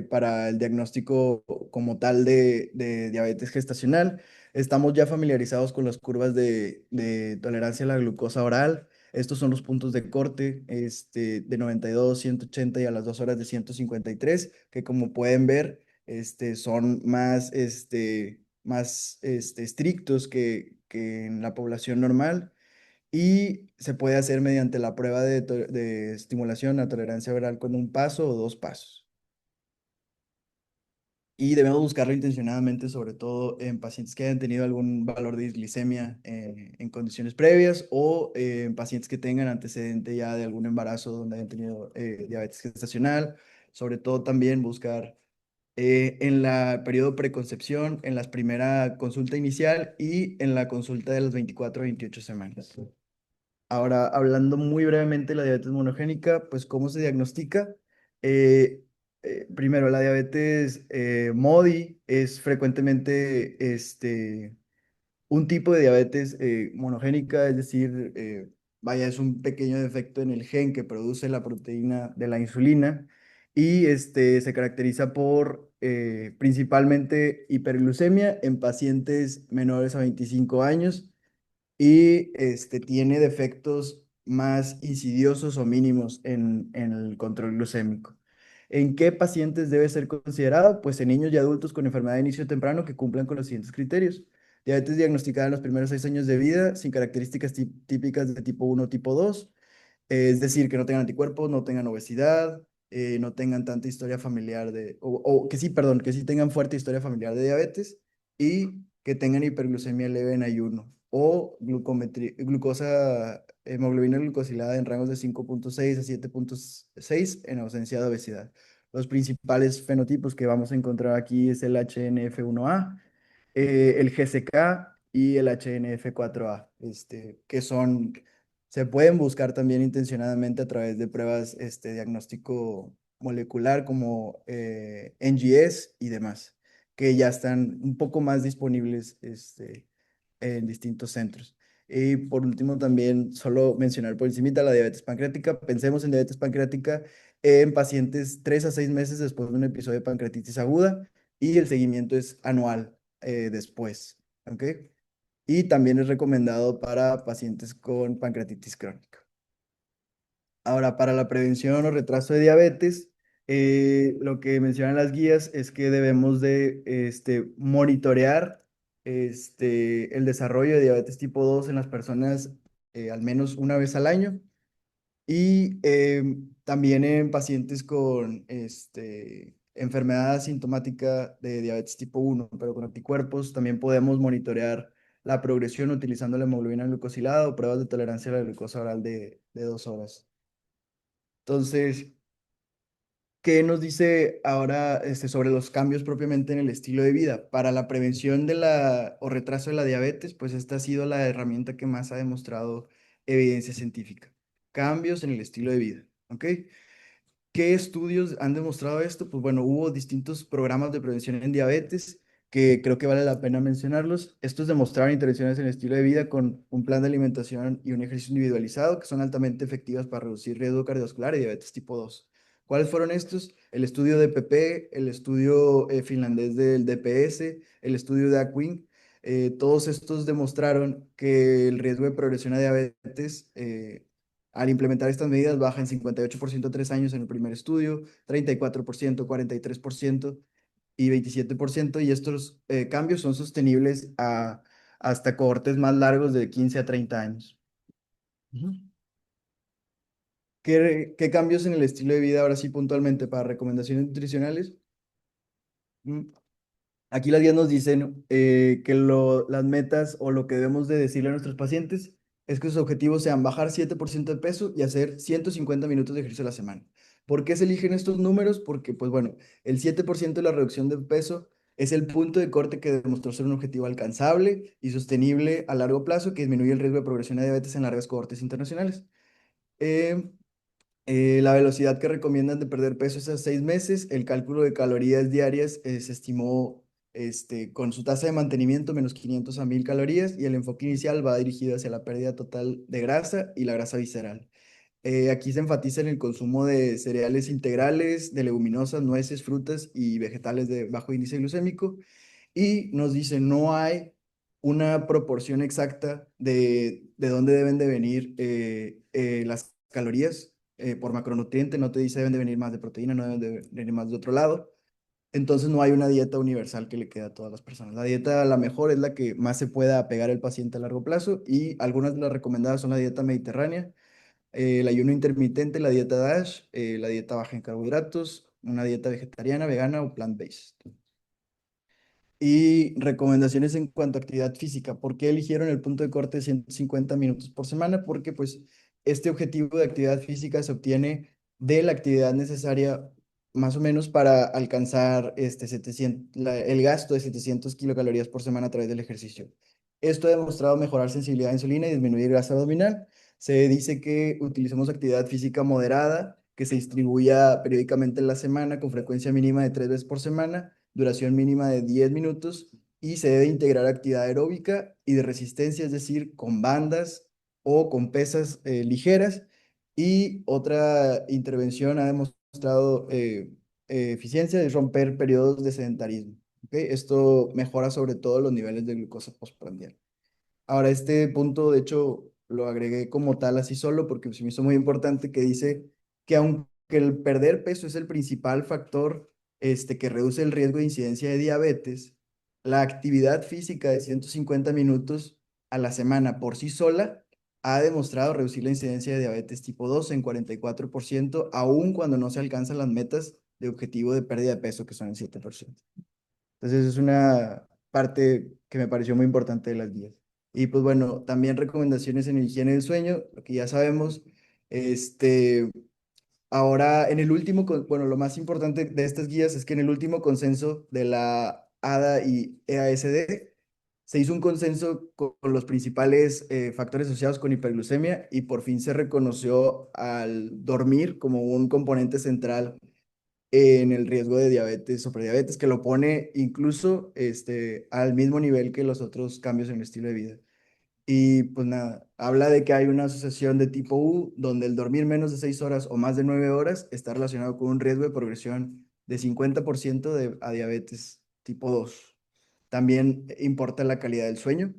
para el diagnóstico como tal de diabetes gestacional. Estamos ya familiarizados con las curvas de tolerancia a la glucosa oral. Estos son los puntos de corte de 92, 180 y a las 2 horas de 153, que como pueden ver son más estrictos que en la población normal y se puede hacer mediante la prueba de estimulación a tolerancia oral con un paso o dos pasos. Y debemos buscarlo intencionadamente, sobre todo en pacientes que hayan tenido algún valor de disglicemia en condiciones previas o en pacientes que tengan antecedente ya de algún embarazo donde hayan tenido diabetes gestacional. Sobre todo también buscar en la periodo preconcepción, en la primera consulta inicial y en la consulta de las 24 a 28 semanas. Ahora, hablando muy brevemente de la diabetes monogénica, pues ¿cómo se diagnostica? Eh, Primero, la diabetes MODI es frecuentemente un tipo de diabetes monogénica, es decir, vaya, es un pequeño defecto en el gen que produce la proteína de la insulina y se caracteriza por principalmente hiperglucemia en pacientes menores a 25 años y tiene defectos más insidiosos o mínimos en el control glucémico. ¿En qué pacientes debe ser considerado? Pues en niños y adultos con enfermedad de inicio temprano que cumplan con los siguientes criterios. Diabetes diagnosticada en los primeros 6 años de vida, sin características típicas de tipo 1 o tipo 2, es decir, que no tengan anticuerpos, no tengan obesidad, no tengan tanta historia familiar o que sí, perdón, que sí tengan fuerte historia familiar de diabetes y que tengan hiperglucemia leve en ayuno o glucosa, hemoglobina glucosilada en rangos de 5,6 a 7,6 en ausencia de obesidad. Los principales fenotipos que vamos a encontrar aquí es el HNF1A, el GCK y el HNF4A, se pueden buscar también intencionadamente a través de pruebas diagnóstico molecular como NGS y demás, que ya están un poco más disponibles en distintos centros. Y por último, también solo mencionar por encimita la diabetes pancreática. Pensemos en diabetes pancreática en pacientes 3 a 6 meses después de un episodio de pancreatitis aguda y el seguimiento es anual después. ¿Ok? Y también es recomendado para pacientes con pancreatitis crónica. Ahora, para la prevención o retraso de diabetes, lo que mencionan las guías es que debemos de monitorear el desarrollo de diabetes tipo 2 en las personas al menos una vez al año y también en pacientes con enfermedad asintomática de diabetes tipo 1, pero con anticuerpos, también podemos monitorear la progresión utilizando la hemoglobina glucosilada o pruebas de tolerancia a la glucosa oral de 2 horas. Entonces, ¿qué nos dice ahora sobre los cambios propiamente en el estilo de vida? Para la prevención de o retraso de la diabetes, pues esta ha sido la herramienta que más ha demostrado evidencia científica. Cambios en el estilo de vida, ¿ok? ¿Qué estudios han demostrado esto? Pues bueno, hubo distintos programas de prevención en diabetes que creo que vale la pena mencionarlos. Estos demostraron intervenciones en el estilo de vida con un plan de alimentación y un ejercicio individualizado que son altamente efectivas para reducir riesgo cardiovascular y diabetes tipo 2. ¿Cuáles fueron estos? El estudio de PP, el estudio finlandés del DPS, el estudio de AQUIN. Todos estos demostraron que el riesgo de progresión a diabetes al implementar estas medidas baja en 58% a 3 años en el primer estudio, 34%, 43% y 27%, y estos cambios son sostenibles hasta cohortes más largos de 15 a 30 años. Ujú. ¿Qué cambios en el estilo de vida ahora sí puntualmente para recomendaciones nutricionales? Mm, Aquí las guías nos dicen que las metas o lo que debemos de decirle a nuestros pacientes es que sus objetivos sean bajar 7% de peso y hacer 150 minutos de ejercicio a la semana. ¿Por qué se eligen estos números? Porque, pues bueno, el 7% de la reducción de peso es el punto de corte que demostró ser un objetivo alcanzable y sostenible a largo plazo que disminuye el riesgo de progresión a diabetes en largas cohortes internacionales. Eh, la velocidad que recomiendan de perder peso es a 6 meses. El cálculo de calorías diarias se estimó con su tasa de mantenimiento menos 500 a 1000 calorías y el enfoque inicial va dirigido hacia la pérdida total de grasa y la grasa visceral. Aquí se enfatiza en el consumo de cereales integrales, de leguminosas, nueces, frutas y vegetales de bajo índice glucémico. Y nos dice, no hay una proporción exacta de dónde deben de venir las calorías por macronutriente. No te dice deben de venir más de proteína, no deben de venir más de otro lado. Entonces no hay una dieta universal que le quede a todas las personas. La dieta, la mejor, es la que más se pueda apegar al paciente a largo plazo y algunas de las recomendadas son la dieta mediterránea, el ayuno intermitente, la dieta DASH, la dieta baja en carbohidratos, una dieta vegetariana, vegana o plant-based. Y recomendaciones en cuanto a actividad física. ¿Por qué eligieron el punto de corte de 150 minutos por semana? Porque pues este objetivo de actividad física se obtiene de la actividad necesaria más o menos para alcanzar el gasto de 700 kilocalorías por semana a través del ejercicio. Esto ha demostrado mejorar sensibilidad a insulina y disminuir grasa abdominal. Se dice que utilicemos actividad física moderada, que se distribuya periódicamente en la semana con frecuencia mínima de 3 veces por semana, duración mínima de 10 minutos y se debe integrar actividad aeróbica y de resistencia, es decir, con bandas o con pesas ligeras. Y otra intervención ha demostrado eficiencia es romper periodos de sedentarismo. ¿Ok? Esto mejora sobre todo los niveles de glucosa postprandial. Ahora, este punto, de hecho, lo agregué como tal así solo porque se me hizo muy importante que dice que aunque el perder peso es el principal factor que reduce el riesgo de incidencia de diabetes, la actividad física de 150 minutos a la semana por sí sola ha demostrado reducir la incidencia de diabetes tipo 2 en 44%, aun cuando no se alcanzan las metas de objetivo de pérdida de peso, que son el 7%. Entonces es una parte que me pareció muy importante de las guías. Y pues bueno, también recomendaciones en higiene del sueño, lo que ya sabemos. Este, Ahora en el último, bueno, lo más importante de estas guías es que en el último consenso de la ADA y EASD se hizo un consenso con los principales factores asociados con hiperglucemia y por fin se reconoció al dormir como un componente central en el riesgo de diabetes o prediabetes, que lo pone incluso al mismo nivel que los otros cambios en el estilo de vida. Y pues nada, habla de que hay una asociación de tipo U, donde el dormir menos de 6 horas o más de 9 horas está relacionado con un riesgo de progresión de 50% a diabetes tipo 2. También importa la calidad del sueño,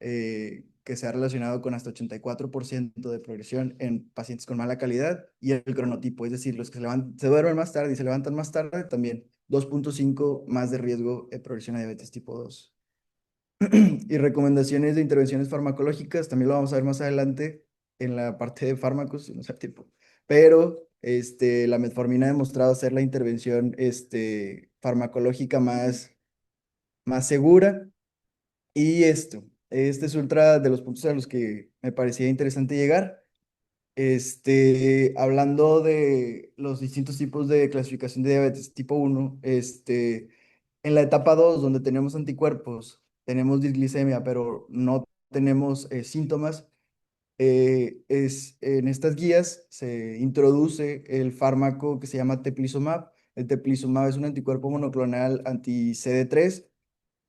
que se ha relacionado con hasta 84% de progresión en pacientes con mala calidad y el cronotipo, es decir, los que se duermen más tarde y se levantan más tarde, también 2.5 más de riesgo de progresión a diabetes tipo 2. Y recomendaciones de intervenciones farmacológicas, también lo vamos a ver más adelante en la parte de fármacos, si no sé tiempo. Pero la metformina ha demostrado ser la intervención farmacológica más segura. Y este es ultra de los puntos a los que me parecía interesante llegar. Hablando de los distintos tipos de clasificación de diabetes tipo 1, en la etapa 2 donde tenemos anticuerpos, tenemos disglicemia, pero no tenemos síntomas, en estas guías se introduce el fármaco que se llama teplizumab. El teplizumab es un anticuerpo monoclonal anti-CD3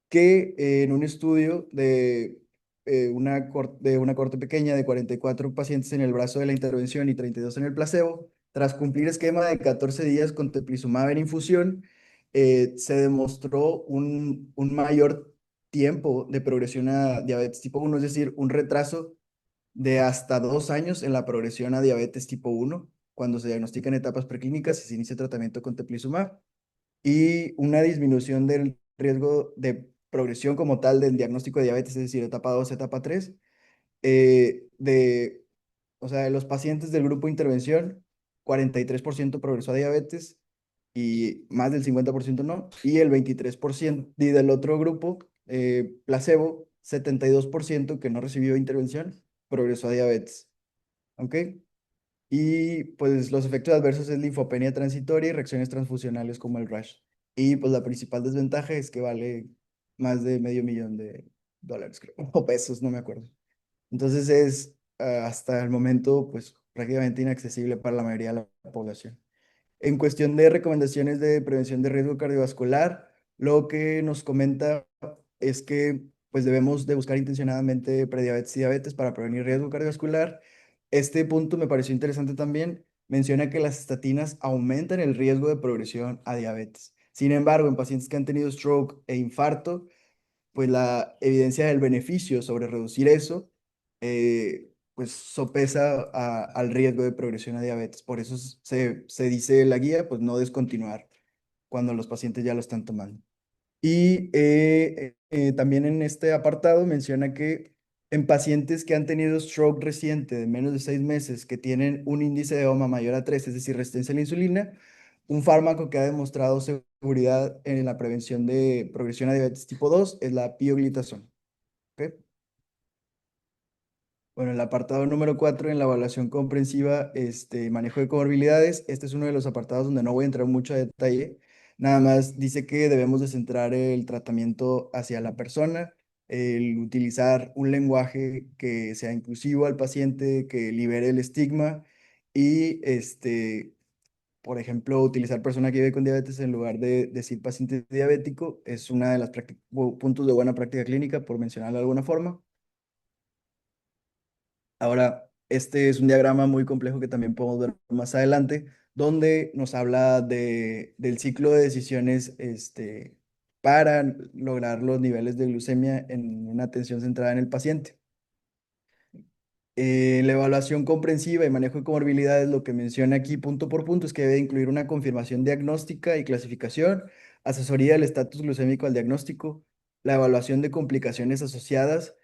que en un estudio de una corte pequeña de 44 pacientes en el brazo de la intervención y 32 en el placebo, tras cumplir esquema de 14 días con teplizumab en infusión, se demostró un mayor tiempo de progresión a diabetes tipo 1, es decir, un retraso de hasta 2 años en la progresión a diabetes tipo 1 cuando se diagnostican etapas preclínicas y se inicia tratamiento con teplizumab y una disminución del riesgo de progresión como tal del diagnóstico de diabetes, es decir, etapa 2 etapa 3 o sea, de los pacientes del grupo de intervención, 43% progresó a diabetes y más del 50% no, y el 23%, y del otro grupo, placebo, 72% que no recibió intervención, progresó a diabetes. ¿Ok? Y pues los efectos adversos es linfopenia transitoria y reacciones transfusionales como el rash. Y pues la principal desventaja es que vale más de $500,000, creo, o pesos, no me acuerdo. Entonces es hasta el momento pues prácticamente inaccesible para la mayoría de la población. En cuestión de recomendaciones de prevención de riesgo cardiovascular, Lo que nos comenta es que pues debemos de buscar intencionadamente prediabetes y diabetes para prevenir riesgo cardiovascular. Este punto me pareció interesante también. Menciona que las estatinas aumentan el riesgo de progresión a diabetes. Sin embargo, en pacientes que han tenido stroke e infarto, pues la evidencia del beneficio sobre reducir eso, pues sopesa al riesgo de progresión a diabetes. Por eso se dice en la guía, pues no descontinuar cuando los pacientes ya lo están tomando. Y también en este apartado menciona que en pacientes que han tenido stroke reciente de menos de 6 meses, que tienen un índice de OMA mayor a 3, es decir, resistencia a la insulina, un fármaco que ha demostrado seguridad en la prevención de progresión a diabetes tipo 2 es la pioglitazona. ¿Ok? Bueno, el apartado número 4 en la evaluación comprensiva, manejo de comorbilidades. Este es uno de los apartados donde no voy a entrar mucho a detalle. Nada más dice que debemos de centrar el tratamiento hacia la persona, el utilizar un lenguaje que sea inclusivo al paciente, que libere el estigma y, por ejemplo, utilizar persona que vive con diabetes en lugar de decir paciente diabético es una de las puntos de buena práctica clínica, por mencionarlo de alguna forma. Ahora, este es un diagrama muy complejo que también podemos ver más adelante, donde nos habla del ciclo de decisiones para lograr los niveles de glucemia en una atención centrada en el paciente. La evaluación comprensiva y manejo de comorbilidades, lo que menciona aquí punto por punto es que debe incluir una confirmación diagnóstica y clasificación, asesoría del estatus glucémico al diagnóstico, la evaluación de complicaciones asociadas,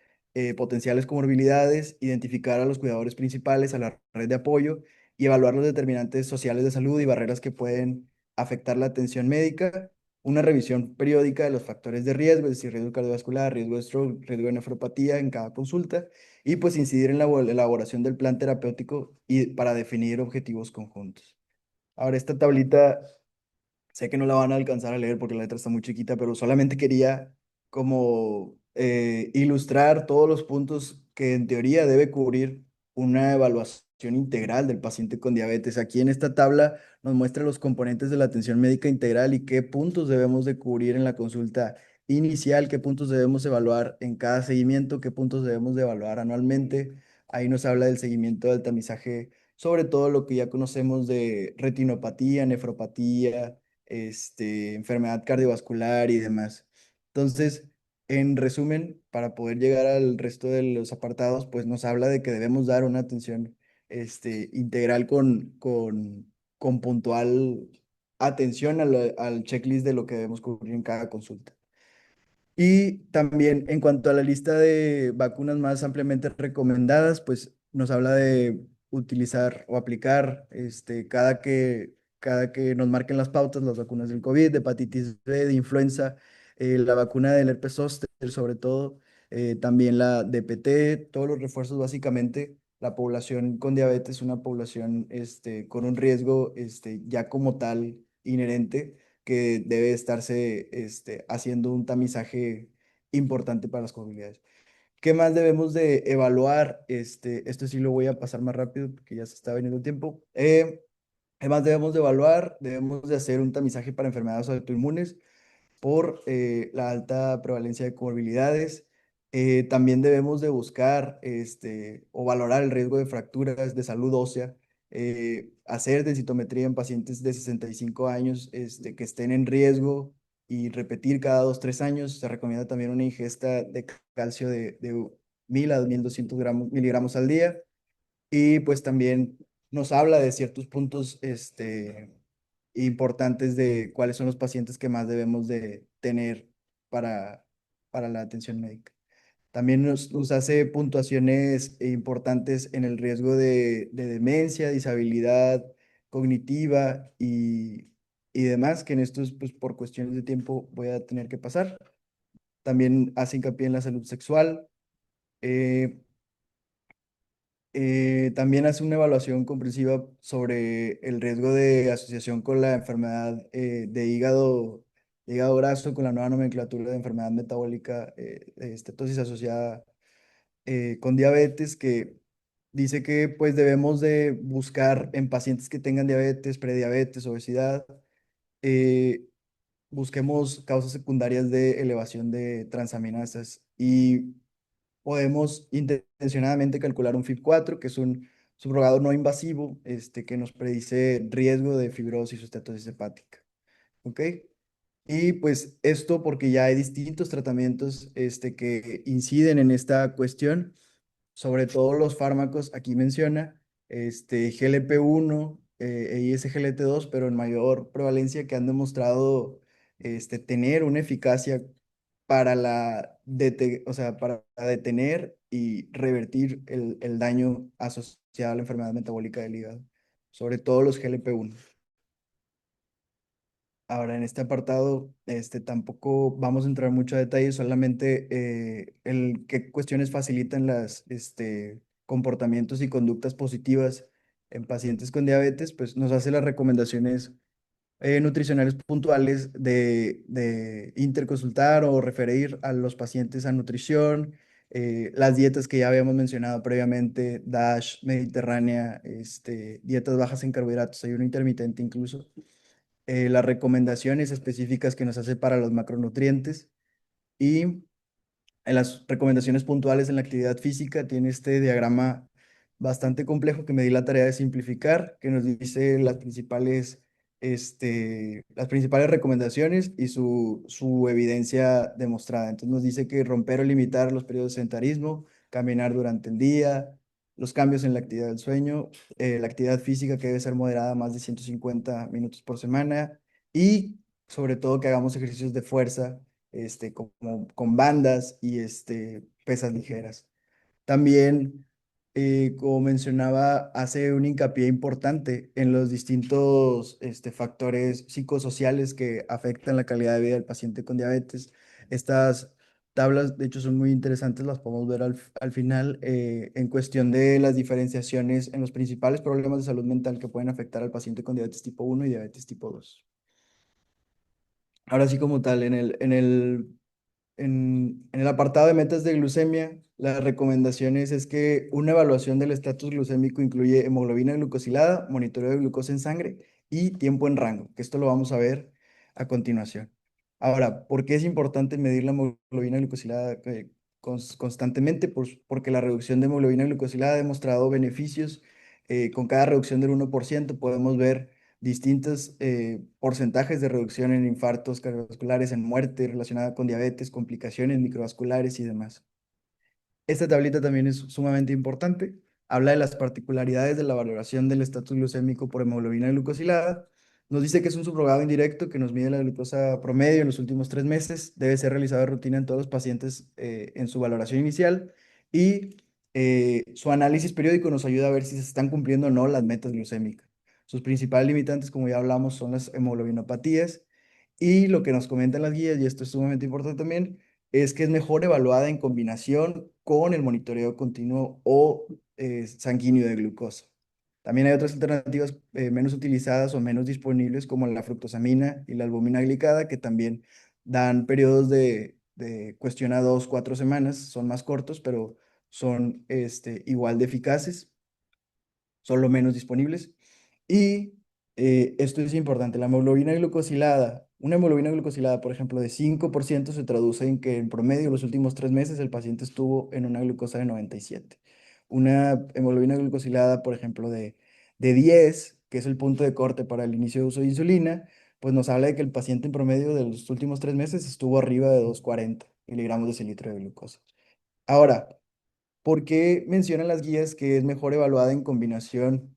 potenciales comorbilidades, identificar a los cuidadores principales, a la red de apoyo y evaluar los determinantes sociales de salud y barreras que pueden afectar la atención médica, una revisión periódica de los factores de riesgo, es decir, riesgo cardiovascular, riesgo de stroke, riesgo de nefropatía en cada consulta y pues incidir en la elaboración del plan terapéutico y para definir objetivos conjuntos. Ahora, esta tablita, sé que no la van a alcanzar a leer porque la letra está muy chiquita, pero solamente quería como ilustrar todos los puntos que en teoría debe cubrir una evaluación integral del paciente con diabetes. Aquí en esta tabla nos muestra los componentes de la atención médica integral y qué puntos debemos de cubrir en la consulta inicial, qué puntos debemos evaluar en cada seguimiento, qué puntos debemos de evaluar anualmente. Ahí nos habla del seguimiento del tamizaje, sobre todo lo que ya conocemos de retinopatía, nefropatía, enfermedad cardiovascular y demás. Entonces, en resumen, para poder llegar al resto de los apartados, pues nos habla de que debemos dar una atención integral con puntual atención al checklist de lo que debemos cubrir en cada consulta. Y también en cuanto a la lista de vacunas más ampliamente recomendadas, pues nos habla de utilizar o aplicar cada que nos marquen las pautas, las vacunas del COVID, de hepatitis B, de influenza, la vacuna del herpes zóster sobre todo, también la DPT, todos los refuerzos básicamente. La población con diabetes es una población con un riesgo ya como tal inherente que debe estarse haciendo un tamizaje importante para las comunidades. ¿Qué más debemos de evaluar? Esto sí lo voy a pasar más rápido porque ya se está veniendo el tiempo. ¿Qué más debemos de evaluar? Debemos de hacer un tamizaje para enfermedades autoinmunes por la alta prevalencia de comorbilidades. También debemos de buscar o valorar el riesgo de fracturas de salud ósea, hacer densitometría en pacientes de 65 años que estén en riesgo y repetir cada 2, 3 años. Se recomienda también una ingesta de calcio de 1000 a 1200 miligramos al día. Y pues también nos habla de ciertos puntos importantes de cuáles son los pacientes que más debemos de tener para, para la atención médica. También nos hace puntuaciones importantes en el riesgo de demencia, disabilidad cognitiva y demás, que en estos, pues por cuestiones de tiempo voy a tener que pasar. También hace hincapié en la salud sexual. eh, También hace una evaluación comprensiva sobre el riesgo de asociación con la enfermedad de hígado graso, con la nueva nomenclatura de enfermedad metabólica, estetosis asociada con diabetes, que dice que pues debemos de buscar en pacientes que tengan diabetes, prediabetes, obesidad, eh, busquemos causas secundarias de elevación de transaminasas y podemos intencionadamente calcular un FIB4, que es un subrogado no invasivo, que nos predice riesgo de fibrosis o estatosis hepática. ¿Ok? Y pues esto porque ya hay distintos tratamientos que inciden en esta cuestión, sobre todo los fármacos, aquí menciona GLP-1 y SGLT2, pero en mayor prevalencia que han demostrado tener una eficacia para o sea, para detener y revertir el daño asociado a la enfermedad metabólica del hígado, sobre todo los GLP-1. Ahora, en este apartado, tampoco vamos a entrar mucho a detalle, solamente el qué cuestiones facilitan las comportamientos y conductas positivas en pacientes con diabetes, pues nos hace las recomendaciones nutricionales puntuales de interconsultar o referir a los pacientes a nutrición, las dietas que ya habíamos mencionado previamente, DASH, mediterránea, dietas bajas en carbohidratos, ayuno intermitente incluso, las recomendaciones específicas que nos hace para los macronutrientes y en las recomendaciones puntuales en la actividad física tiene este diagrama bastante complejo que me di la tarea de simplificar, que nos dice las principales recomendaciones y su evidencia demostrada. Entonces nos dice que romper o limitar los periodos de sedentarismo, caminar durante el día, los cambios en la actividad del sueño, la actividad física que debe ser moderada más de 150 minutos por semana y sobre todo que hagamos ejercicios de fuerza como con bandas y pesas ligeras. También, como mencionaba, hace un hincapié importante en los distintos factores psicosociales que afectan la calidad de vida del paciente con diabetes. Estas tablas, de hecho, son muy interesantes, las podemos ver al final, en cuestión de las diferenciaciones en los principales problemas de salud mental que pueden afectar al paciente con diabetes tipo 1 y diabetes tipo 2. Ahora sí, como tal, en el apartado de metas de glucemia, las recomendaciones es que una evaluación del estatus glucémico incluye hemoglobina glucosilada, monitoreo de glucosa en sangre y tiempo en rango, que esto lo vamos a ver a continuación. Ahora, ¿por qué es importante medir la hemoglobina glucosilada constantemente? Pues porque la reducción de hemoglobina glucosilada ha demostrado beneficios. Con cada reducción del 1% podemos ver distintos porcentajes de reducción en infartos cardiovasculares, en muerte relacionada con diabetes, complicaciones microvasculares y demás. Esta tablita también es sumamente importante. Habla de las particularidades de la valoración del estatus glucémico por hemoglobina glucosilada. Nos dice que es un subrogado indirecto que nos mide la glucosa promedio en los últimos 3 meses. Debe ser realizado de rutina en todos los pacientes en su valoración inicial. Y su análisis periódico nos ayuda a ver si se están cumpliendo o no las metas glucémicas. Sus principales limitantes, como ya hablamos, son las hemoglobinopatías. Y lo que nos comentan las guías, y esto es sumamente importante también, es que es mejor evaluada en combinación con el monitoreo continuo o sanguíneo de glucosa. También hay otras alternativas menos utilizadas o menos disponibles como la fructosamina y la albúmina glicada que también dan periodos de cuestión a 2, 4 semanas, son más cortos, pero son igual de eficaces, son lo menos disponibles. Y esto es importante, la hemoglobina glucosilada, una hemoglobina glucosilada, por ejemplo, de 5% se traduce en que en promedio los últimos 3 meses el paciente estuvo en una glucosa de 97. Una hemoglobina glucosilada, por ejemplo, de 10, que es el punto de corte para el inicio de uso de insulina, pues nos habla de que el paciente en promedio de los últimos 3 meses estuvo arriba de 240 miligramos de ese litro de glucosa. Ahora, ¿por qué mencionan las guías que es mejor evaluada en combinación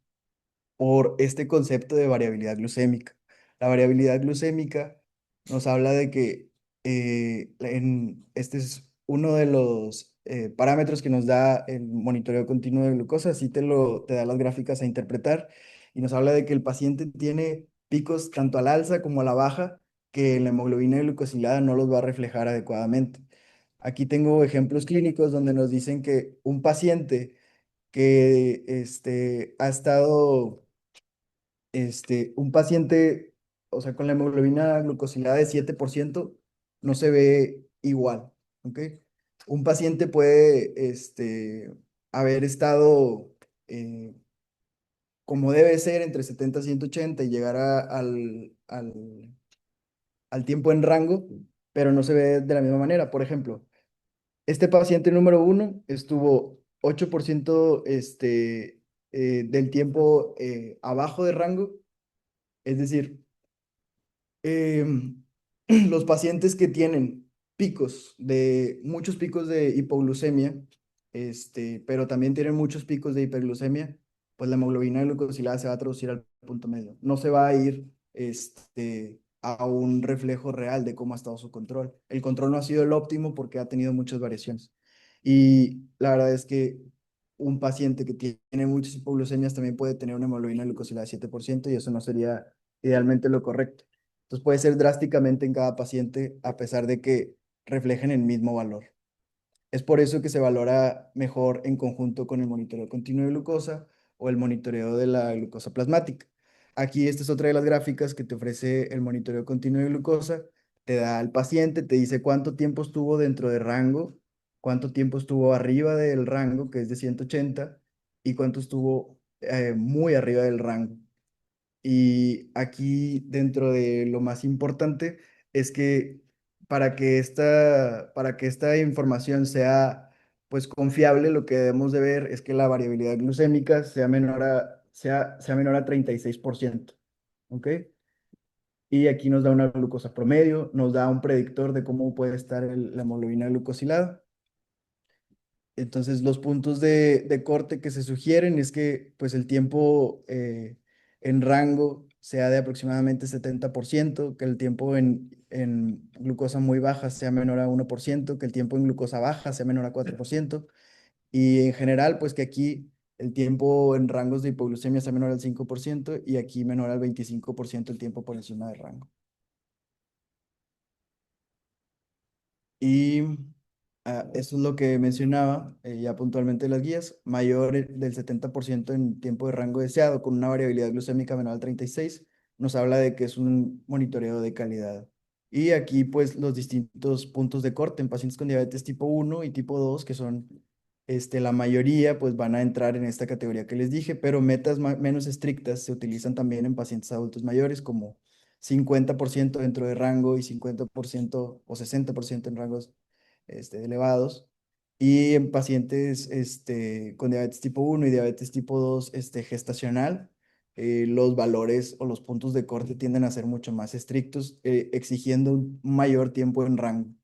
por este concepto de variabilidad glucémica? La variabilidad glucémica nos habla de que este es uno de los parámetros que nos da el monitoreo continuo de glucosa, así te da las gráficas a interpretar y nos habla de que el paciente tiene picos tanto al alza como a la baja que la hemoglobina glucosilada no los va a reflejar adecuadamente. Aquí tengo ejemplos clínicos donde nos dicen que un paciente que ha estado un paciente, o sea, con la hemoglobina glucosilada de 7% no se ve igual, ¿ok? Un paciente puede, haber estado eh, como debe ser entre 70 y 180 y llegar al tiempo en rango, pero no se ve de la misma manera. Por ejemplo, este paciente número uno estuvo 8% del tiempo abajo de rango, es decir, em, los pacientes que tienen muchos picos de hipoglucemia, pero también tienen muchos picos de hiperglucemia, pues la hemoglobina glucosilada se va a traducir al punto medio. No se va a ir a un reflejo real de cómo ha estado su control. El control no ha sido el óptimo porque ha tenido muchas variaciones. Y la verdad es que un paciente que tiene muchas hipoglucemias también puede tener una hemoglobina glucosilada de 7% y eso no sería idealmente lo correcto. Entonces puede ser drásticamente en cada paciente a pesar de que reflejen el mismo valor. Es por eso que se valora mejor en conjunto con el monitoreo continuo de glucosa o el monitoreo de la glucosa plasmática. Aquí esta es otra de las gráficas que te ofrece el monitoreo continuo de glucosa. Te da al paciente, te dice cuánto tiempo estuvo dentro de rango, cuánto tiempo estuvo arriba del rango, que es de 180, y cuánto estuvo muy arriba del rango. Y aquí dentro de lo más importante es que para que esta información sea pues confiable, lo que debemos de ver es que la variabilidad glucémica sea menor a 36%. ¿Ok? Y aquí nos da una glucosa promedio, nos da un predictor de cómo puede estar la hemoglobina glucosilada. Entonces, los puntos de corte que se sugieren es que pues, el tiempo en rango sea de aproximadamente 70%, que el tiempo en glucosa muy baja sea menor a 1%, que el tiempo en glucosa baja sea menor a 4%, y en general, pues que aquí el tiempo en rangos de hipoglucemia sea menor al 5% y aquí menor al 25% el tiempo por encima de rango. Y eso es lo que mencionaba ya puntualmente las guías, mayor del 70% en tiempo de rango deseado, con una variabilidad glucémica menor al 36, nos habla de que es un monitoreo de calidad. Y aquí pues los distintos puntos de corte en pacientes con diabetes tipo uno y tipo 2 que son la mayoría, pues van a entrar en esta categoría que les dije, pero metas menos estrictas se utilizan también en pacientes adultos mayores, como 50% dentro de rango y 50% o 60% en rangos elevados. Y en pacientes con diabetes tipo uno y diabetes tipo 2 gestacional, los valores o los puntos de corte tienden a ser mucho más estrictos, exigiendo un mayor tiempo en rango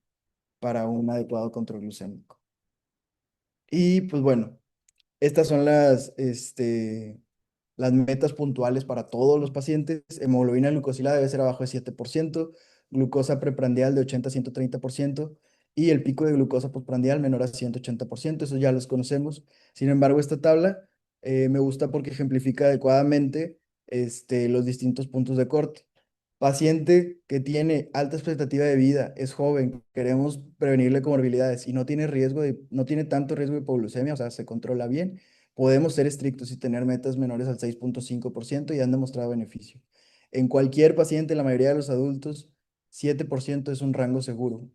para un adecuado control glucémico. Y pues bueno, estas son las metas puntuales para todos los pacientes. Hemoglobina glucosilada debe ser abajo de 7%, glucosa preprandial de 80 a 130% y el pico de glucosa postprandial menor a 180%. Eso ya los conocemos. Sin embargo, esta tabla me gusta porque ejemplifica adecuadamente los distintos puntos de corte. Paciente que tiene alta expectativa de vida, es joven, queremos prevenirle comorbilidades y no tiene tanto riesgo de hipoglucemia, o sea, se controla bien, podemos ser estrictos y tener metas menores al 6,5% y han demostrado beneficio. En cualquier paciente, la mayoría de los adultos, 7% es un rango seguro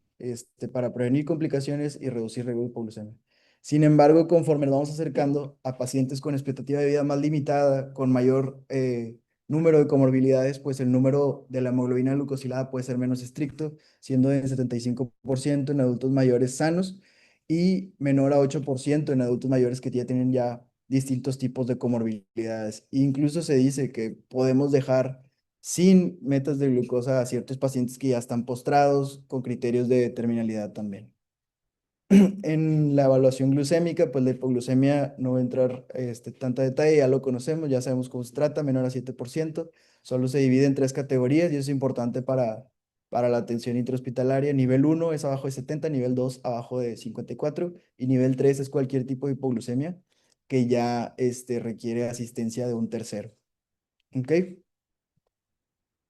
para prevenir complicaciones y reducir riesgo de hipoglucemia. Sin embargo, conforme nos vamos acercando a pacientes con expectativa de vida más limitada, con mayor número de comorbilidades, pues el número de la hemoglobina glucosilada puede ser menos estricto, siendo de 75% en adultos mayores sanos y menor a 8% en adultos mayores que ya tienen ya distintos tipos de comorbilidades. Incluso se dice que podemos dejar sin metas de glucosa a ciertos pacientes que ya están postrados con criterios de terminalidad también. En la evaluación glucémica, pues la hipoglucemia no va a entrar tanta detalle, ya lo conocemos, ya sabemos cómo se trata, menor a 7%, solo se divide en tres categorías y eso es importante para la atención intrahospitalaria. Nivel uno es abajo de 70, nivel 2 abajo de 54 y nivel 3 es cualquier tipo de hipoglucemia que ya requiere asistencia de un tercero. ¿Ok?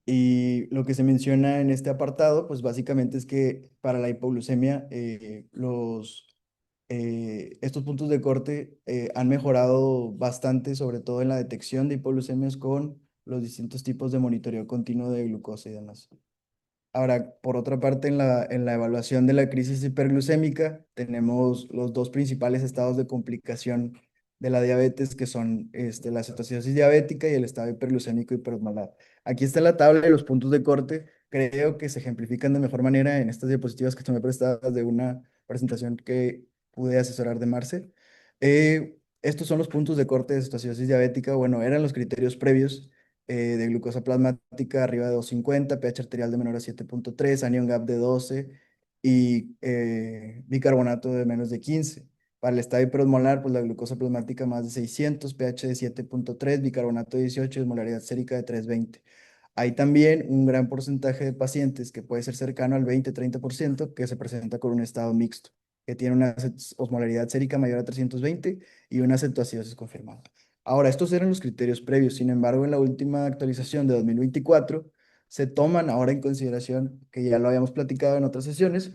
Y lo que se menciona en este apartado, pues básicamente es que para la hipoglucemia, estos puntos de corte han mejorado bastante, sobre todo en la detección de hipoglucemias con los distintos tipos de monitoreo continuo de glucosa y demás. Ahora, por otra parte, en la evaluación de la crisis hiperglucémica, tenemos los dos principales estados de complicación de la diabetes, que son la cetoacidosis diabética y el estado hiperglucémico hiperosmolar. Aquí está la tabla de los puntos de corte creo que se ejemplifican de mejor manera en estas diapositivas que tomé prestadas de una presentación que pude asesorar de Marce. Estos son los puntos de corte de cetoacidosis diabética. Bueno, eran los criterios previos de glucosa plasmática arriba de 250, pH arterial de menor a 7.3, anion gap de 12 y bicarbonato de menos de 15. Para el estadio hiperosmolar, pues la glucosa plasmática más de 600, pH de 7.3, bicarbonato de 18, osmolaridad sérica de 320. Hay también un gran porcentaje de pacientes, que puede ser cercano al 20-30%, que se presenta con un estado mixto, que tiene una osmolaridad sérica mayor a 320 y una cetoacidosis confirmada. Ahora, estos eran los criterios previos. Sin embargo, en la última actualización de 2024, se toman ahora en consideración, que ya lo habíamos platicado en otras sesiones,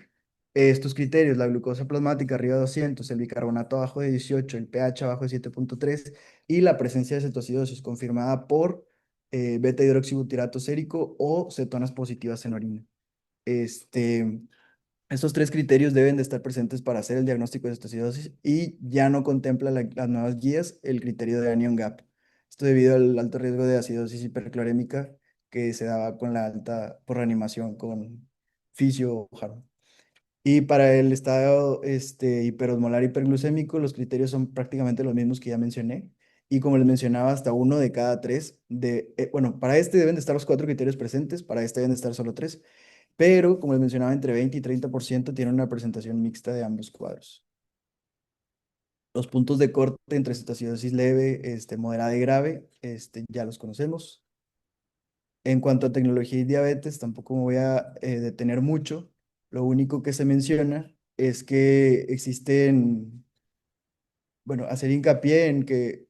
estos criterios: la glucosa plasmática arriba de 200, el bicarbonato abajo de 18, el pH abajo de 7.3 y la presencia de cetoacidosis confirmada por beta hidroxibutirato sérico o cetonas positivas en orina. Este, estos tres criterios deben de estar presentes para hacer el diagnóstico de cetoacidosis, y ya no contempla las nuevas guías el criterio de anion gap. Esto debido al alto riesgo de acidosis hiperclorémica que se daba con la alta por reanimación con fisio o jarón. Y para el estado hiperosmolar hiperglucémico, los criterios son prácticamente los mismos que ya mencioné. Y como les mencionaba, hasta uno de cada tres. Bueno, para este deben de estar los cuatro criterios presentes, para este deben de estar solo tres. Pero, como les mencionaba, entre 20 y 30% tienen una presentación mixta de ambos cuadros. Los puntos de corte entre cetoacidosis leve, moderada y grave, ya los conocemos. En cuanto a tecnología y diabetes, tampoco me voy a detener mucho. Lo único que se menciona es que existen, bueno, hacer hincapié en que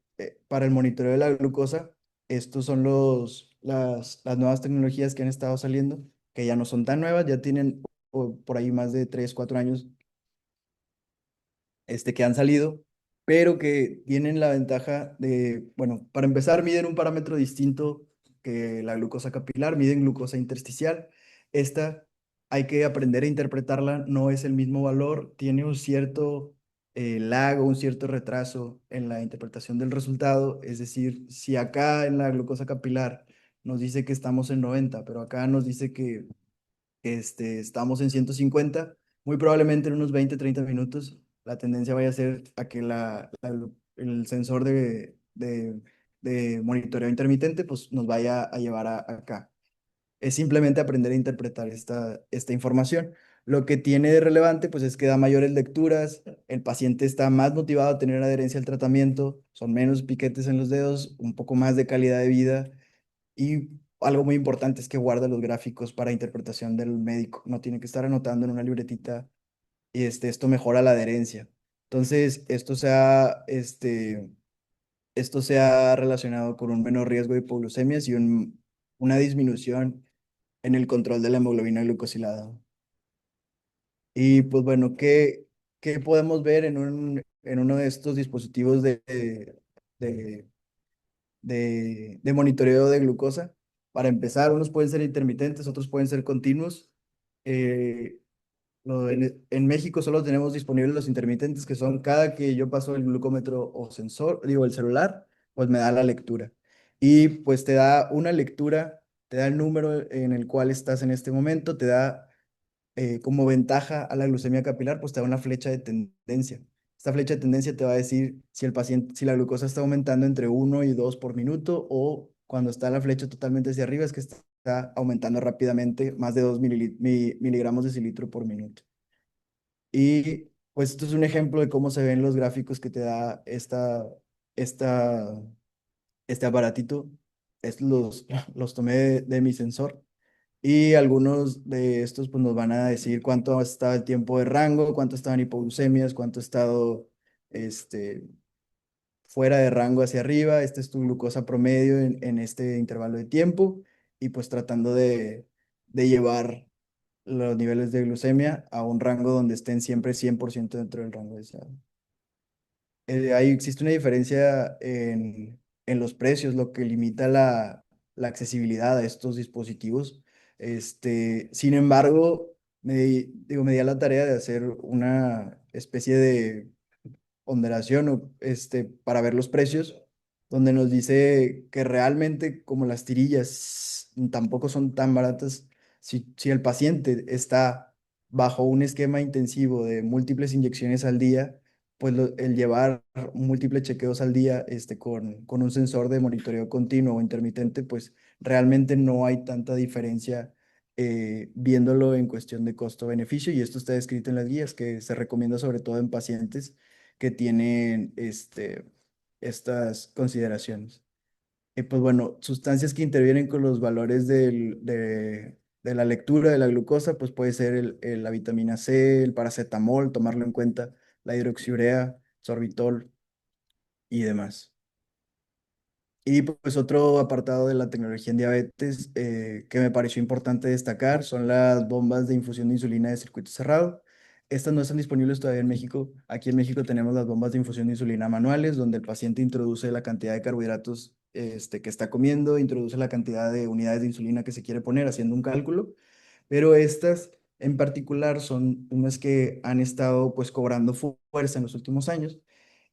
para el monitoreo de la glucosa, estos son las nuevas tecnologías que han estado saliendo, que ya no son tan nuevas, ya tienen por ahí más de 3 4 años que han salido, pero que tienen la ventaja de, bueno, para empezar, miden un parámetro distinto que la glucosa capilar, miden glucosa intersticial. Esta hay que aprender a interpretarla, no es el mismo valor, tiene un cierto lag o un cierto retraso en la interpretación del resultado. Es decir, si acá en la glucosa capilar nos dice que estamos en 90, pero acá nos dice que estamos en 150, muy probablemente en unos 20-30 minutos la tendencia vaya a ser a que el sensor de monitoreo intermitente pues nos vaya a llevar acá. Es simplemente aprender a interpretar esta información. Lo que tiene de relevante pues es que da mayores lecturas, el paciente está más motivado a tener adherencia al tratamiento, son menos piquetes en los dedos, un poco más de calidad de vida. Y algo muy importante es que guarda los gráficos para interpretación del médico. No tiene que estar anotando en una libretita, y esto mejora la adherencia. Entonces, esto se ha relacionado con un menor riesgo de hipoglucemias y una disminución en el control de la hemoglobina glucosilada. Y pues bueno, ¿qué podemos ver en uno de estos dispositivos de de monitoreo de glucosa? Para empezar, unos pueden ser intermitentes, otros pueden ser continuos. Eh, en México solo tenemos disponibles los intermitentes, que son cada que yo paso el glucómetro o sensor, digo, el celular, pues me da la lectura. Y pues te da una lectura, te da el número en el cual estás en este momento, te da como ventaja a la glucemia capilar, pues te da una flecha de tendencia. Esta flecha de tendencia te va a decir si el paciente, si la glucosa está aumentando entre 1 y 2 por minuto, o cuando está la flecha totalmente hacia arriba es que está aumentando rápidamente, más de 2 miligramos de cilitro por minuto. Y pues esto es un ejemplo de cómo se ven los gráficos que te da esta, este aparatito. Los tomé de mi sensor. Y algunos de estos pues, nos van a decir cuánto ha estado el tiempo de rango, cuánto estaban hipoglucemias, cuánto ha estado este, fuera de rango hacia arriba. Este es tu glucosa promedio en este intervalo de tiempo, y pues tratando de llevar los niveles de glucemia a un rango donde estén siempre 100% dentro del rango deseado. Ahí existe una diferencia en los precios, lo que limita la accesibilidad a estos dispositivos. Sin embargo, me di a la tarea de hacer una especie de ponderación para ver los precios, donde nos dice que realmente como las tirillas tampoco son tan baratas, si el paciente está bajo un esquema intensivo de múltiples inyecciones al día, pues el llevar múltiples chequeos al día con un sensor de monitoreo continuo o intermitente, pues realmente no hay tanta diferencia viéndolo en cuestión de costo-beneficio, y esto está descrito en las guías, que se recomienda sobre todo en pacientes que tienen estas consideraciones. Pues bueno, sustancias que intervienen con los valores de la lectura de la glucosa, pues puede ser la vitamina C, el paracetamol, tomarlo en cuenta, la hidroxiurea, sorbitol y demás. Y pues otro apartado de la tecnología en diabetes que me pareció importante destacar son las bombas de infusión de insulina de circuito cerrado. Estas no están disponibles todavía en México. Aquí en México tenemos las bombas de infusión de insulina manuales, donde el paciente introduce la cantidad de carbohidratos que está comiendo, introduce la cantidad de unidades de insulina que se quiere poner, haciendo un cálculo. Pero estas en particular son unas que han estado pues cobrando fuerza en los últimos años,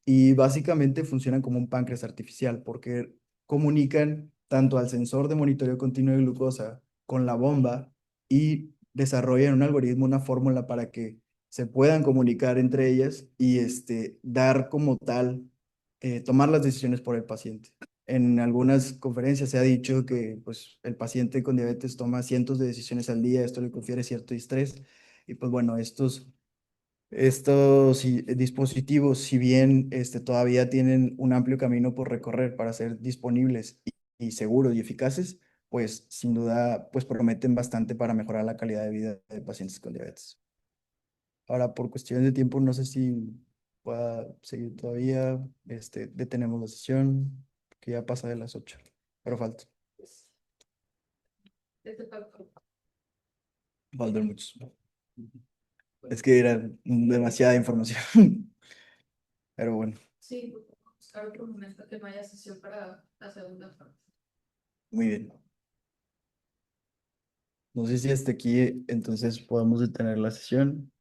y básicamente funcionan como un páncreas artificial porque comunican tanto al sensor de monitoreo continuo de glucosa con la bomba y desarrollan un algoritmo, una fórmula para que se puedan comunicar entre ellas y dar como tal, tomar las decisiones por el paciente. En algunas conferencias se ha dicho que pues, el paciente con diabetes toma cientos de decisiones al día, esto le confiere cierto estrés, y pues bueno, estos dispositivos, si bien todavía tienen un amplio camino por recorrer para ser disponibles y seguros y eficaces, pues sin duda pues prometen bastante para mejorar la calidad de vida de pacientes con diabetes. Ahora, por cuestiones de tiempo, no sé si pueda seguir todavía. Detenemos la sesión, que ya pasa de las 8, pero faltan muchos. Es que era demasiada información, pero bueno, Sí, buscar otro momento que no haya sesión para la segunda parte. muy bien. No sé si hasta aquí entonces podemos detener la sesión.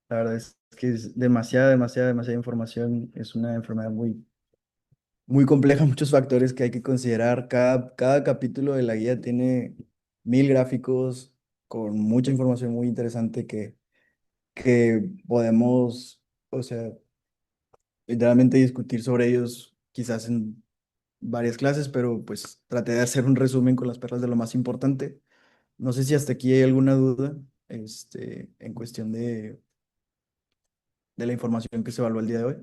La verdad es que es demasiada, demasiada, demasiada información. Es una enfermedad muy, muy compleja, muchos factores que hay que considerar. Cada capítulo de la guía tiene 1000 gráficos con mucha información muy interesante que podemos, o sea, literalmente discutir sobre ellos quizás en varias clases, pero pues traté de hacer un resumen con las perlas de lo más importante. No sé si hasta aquí hay alguna duda, en cuestión de la información que se evaluó el día de hoy.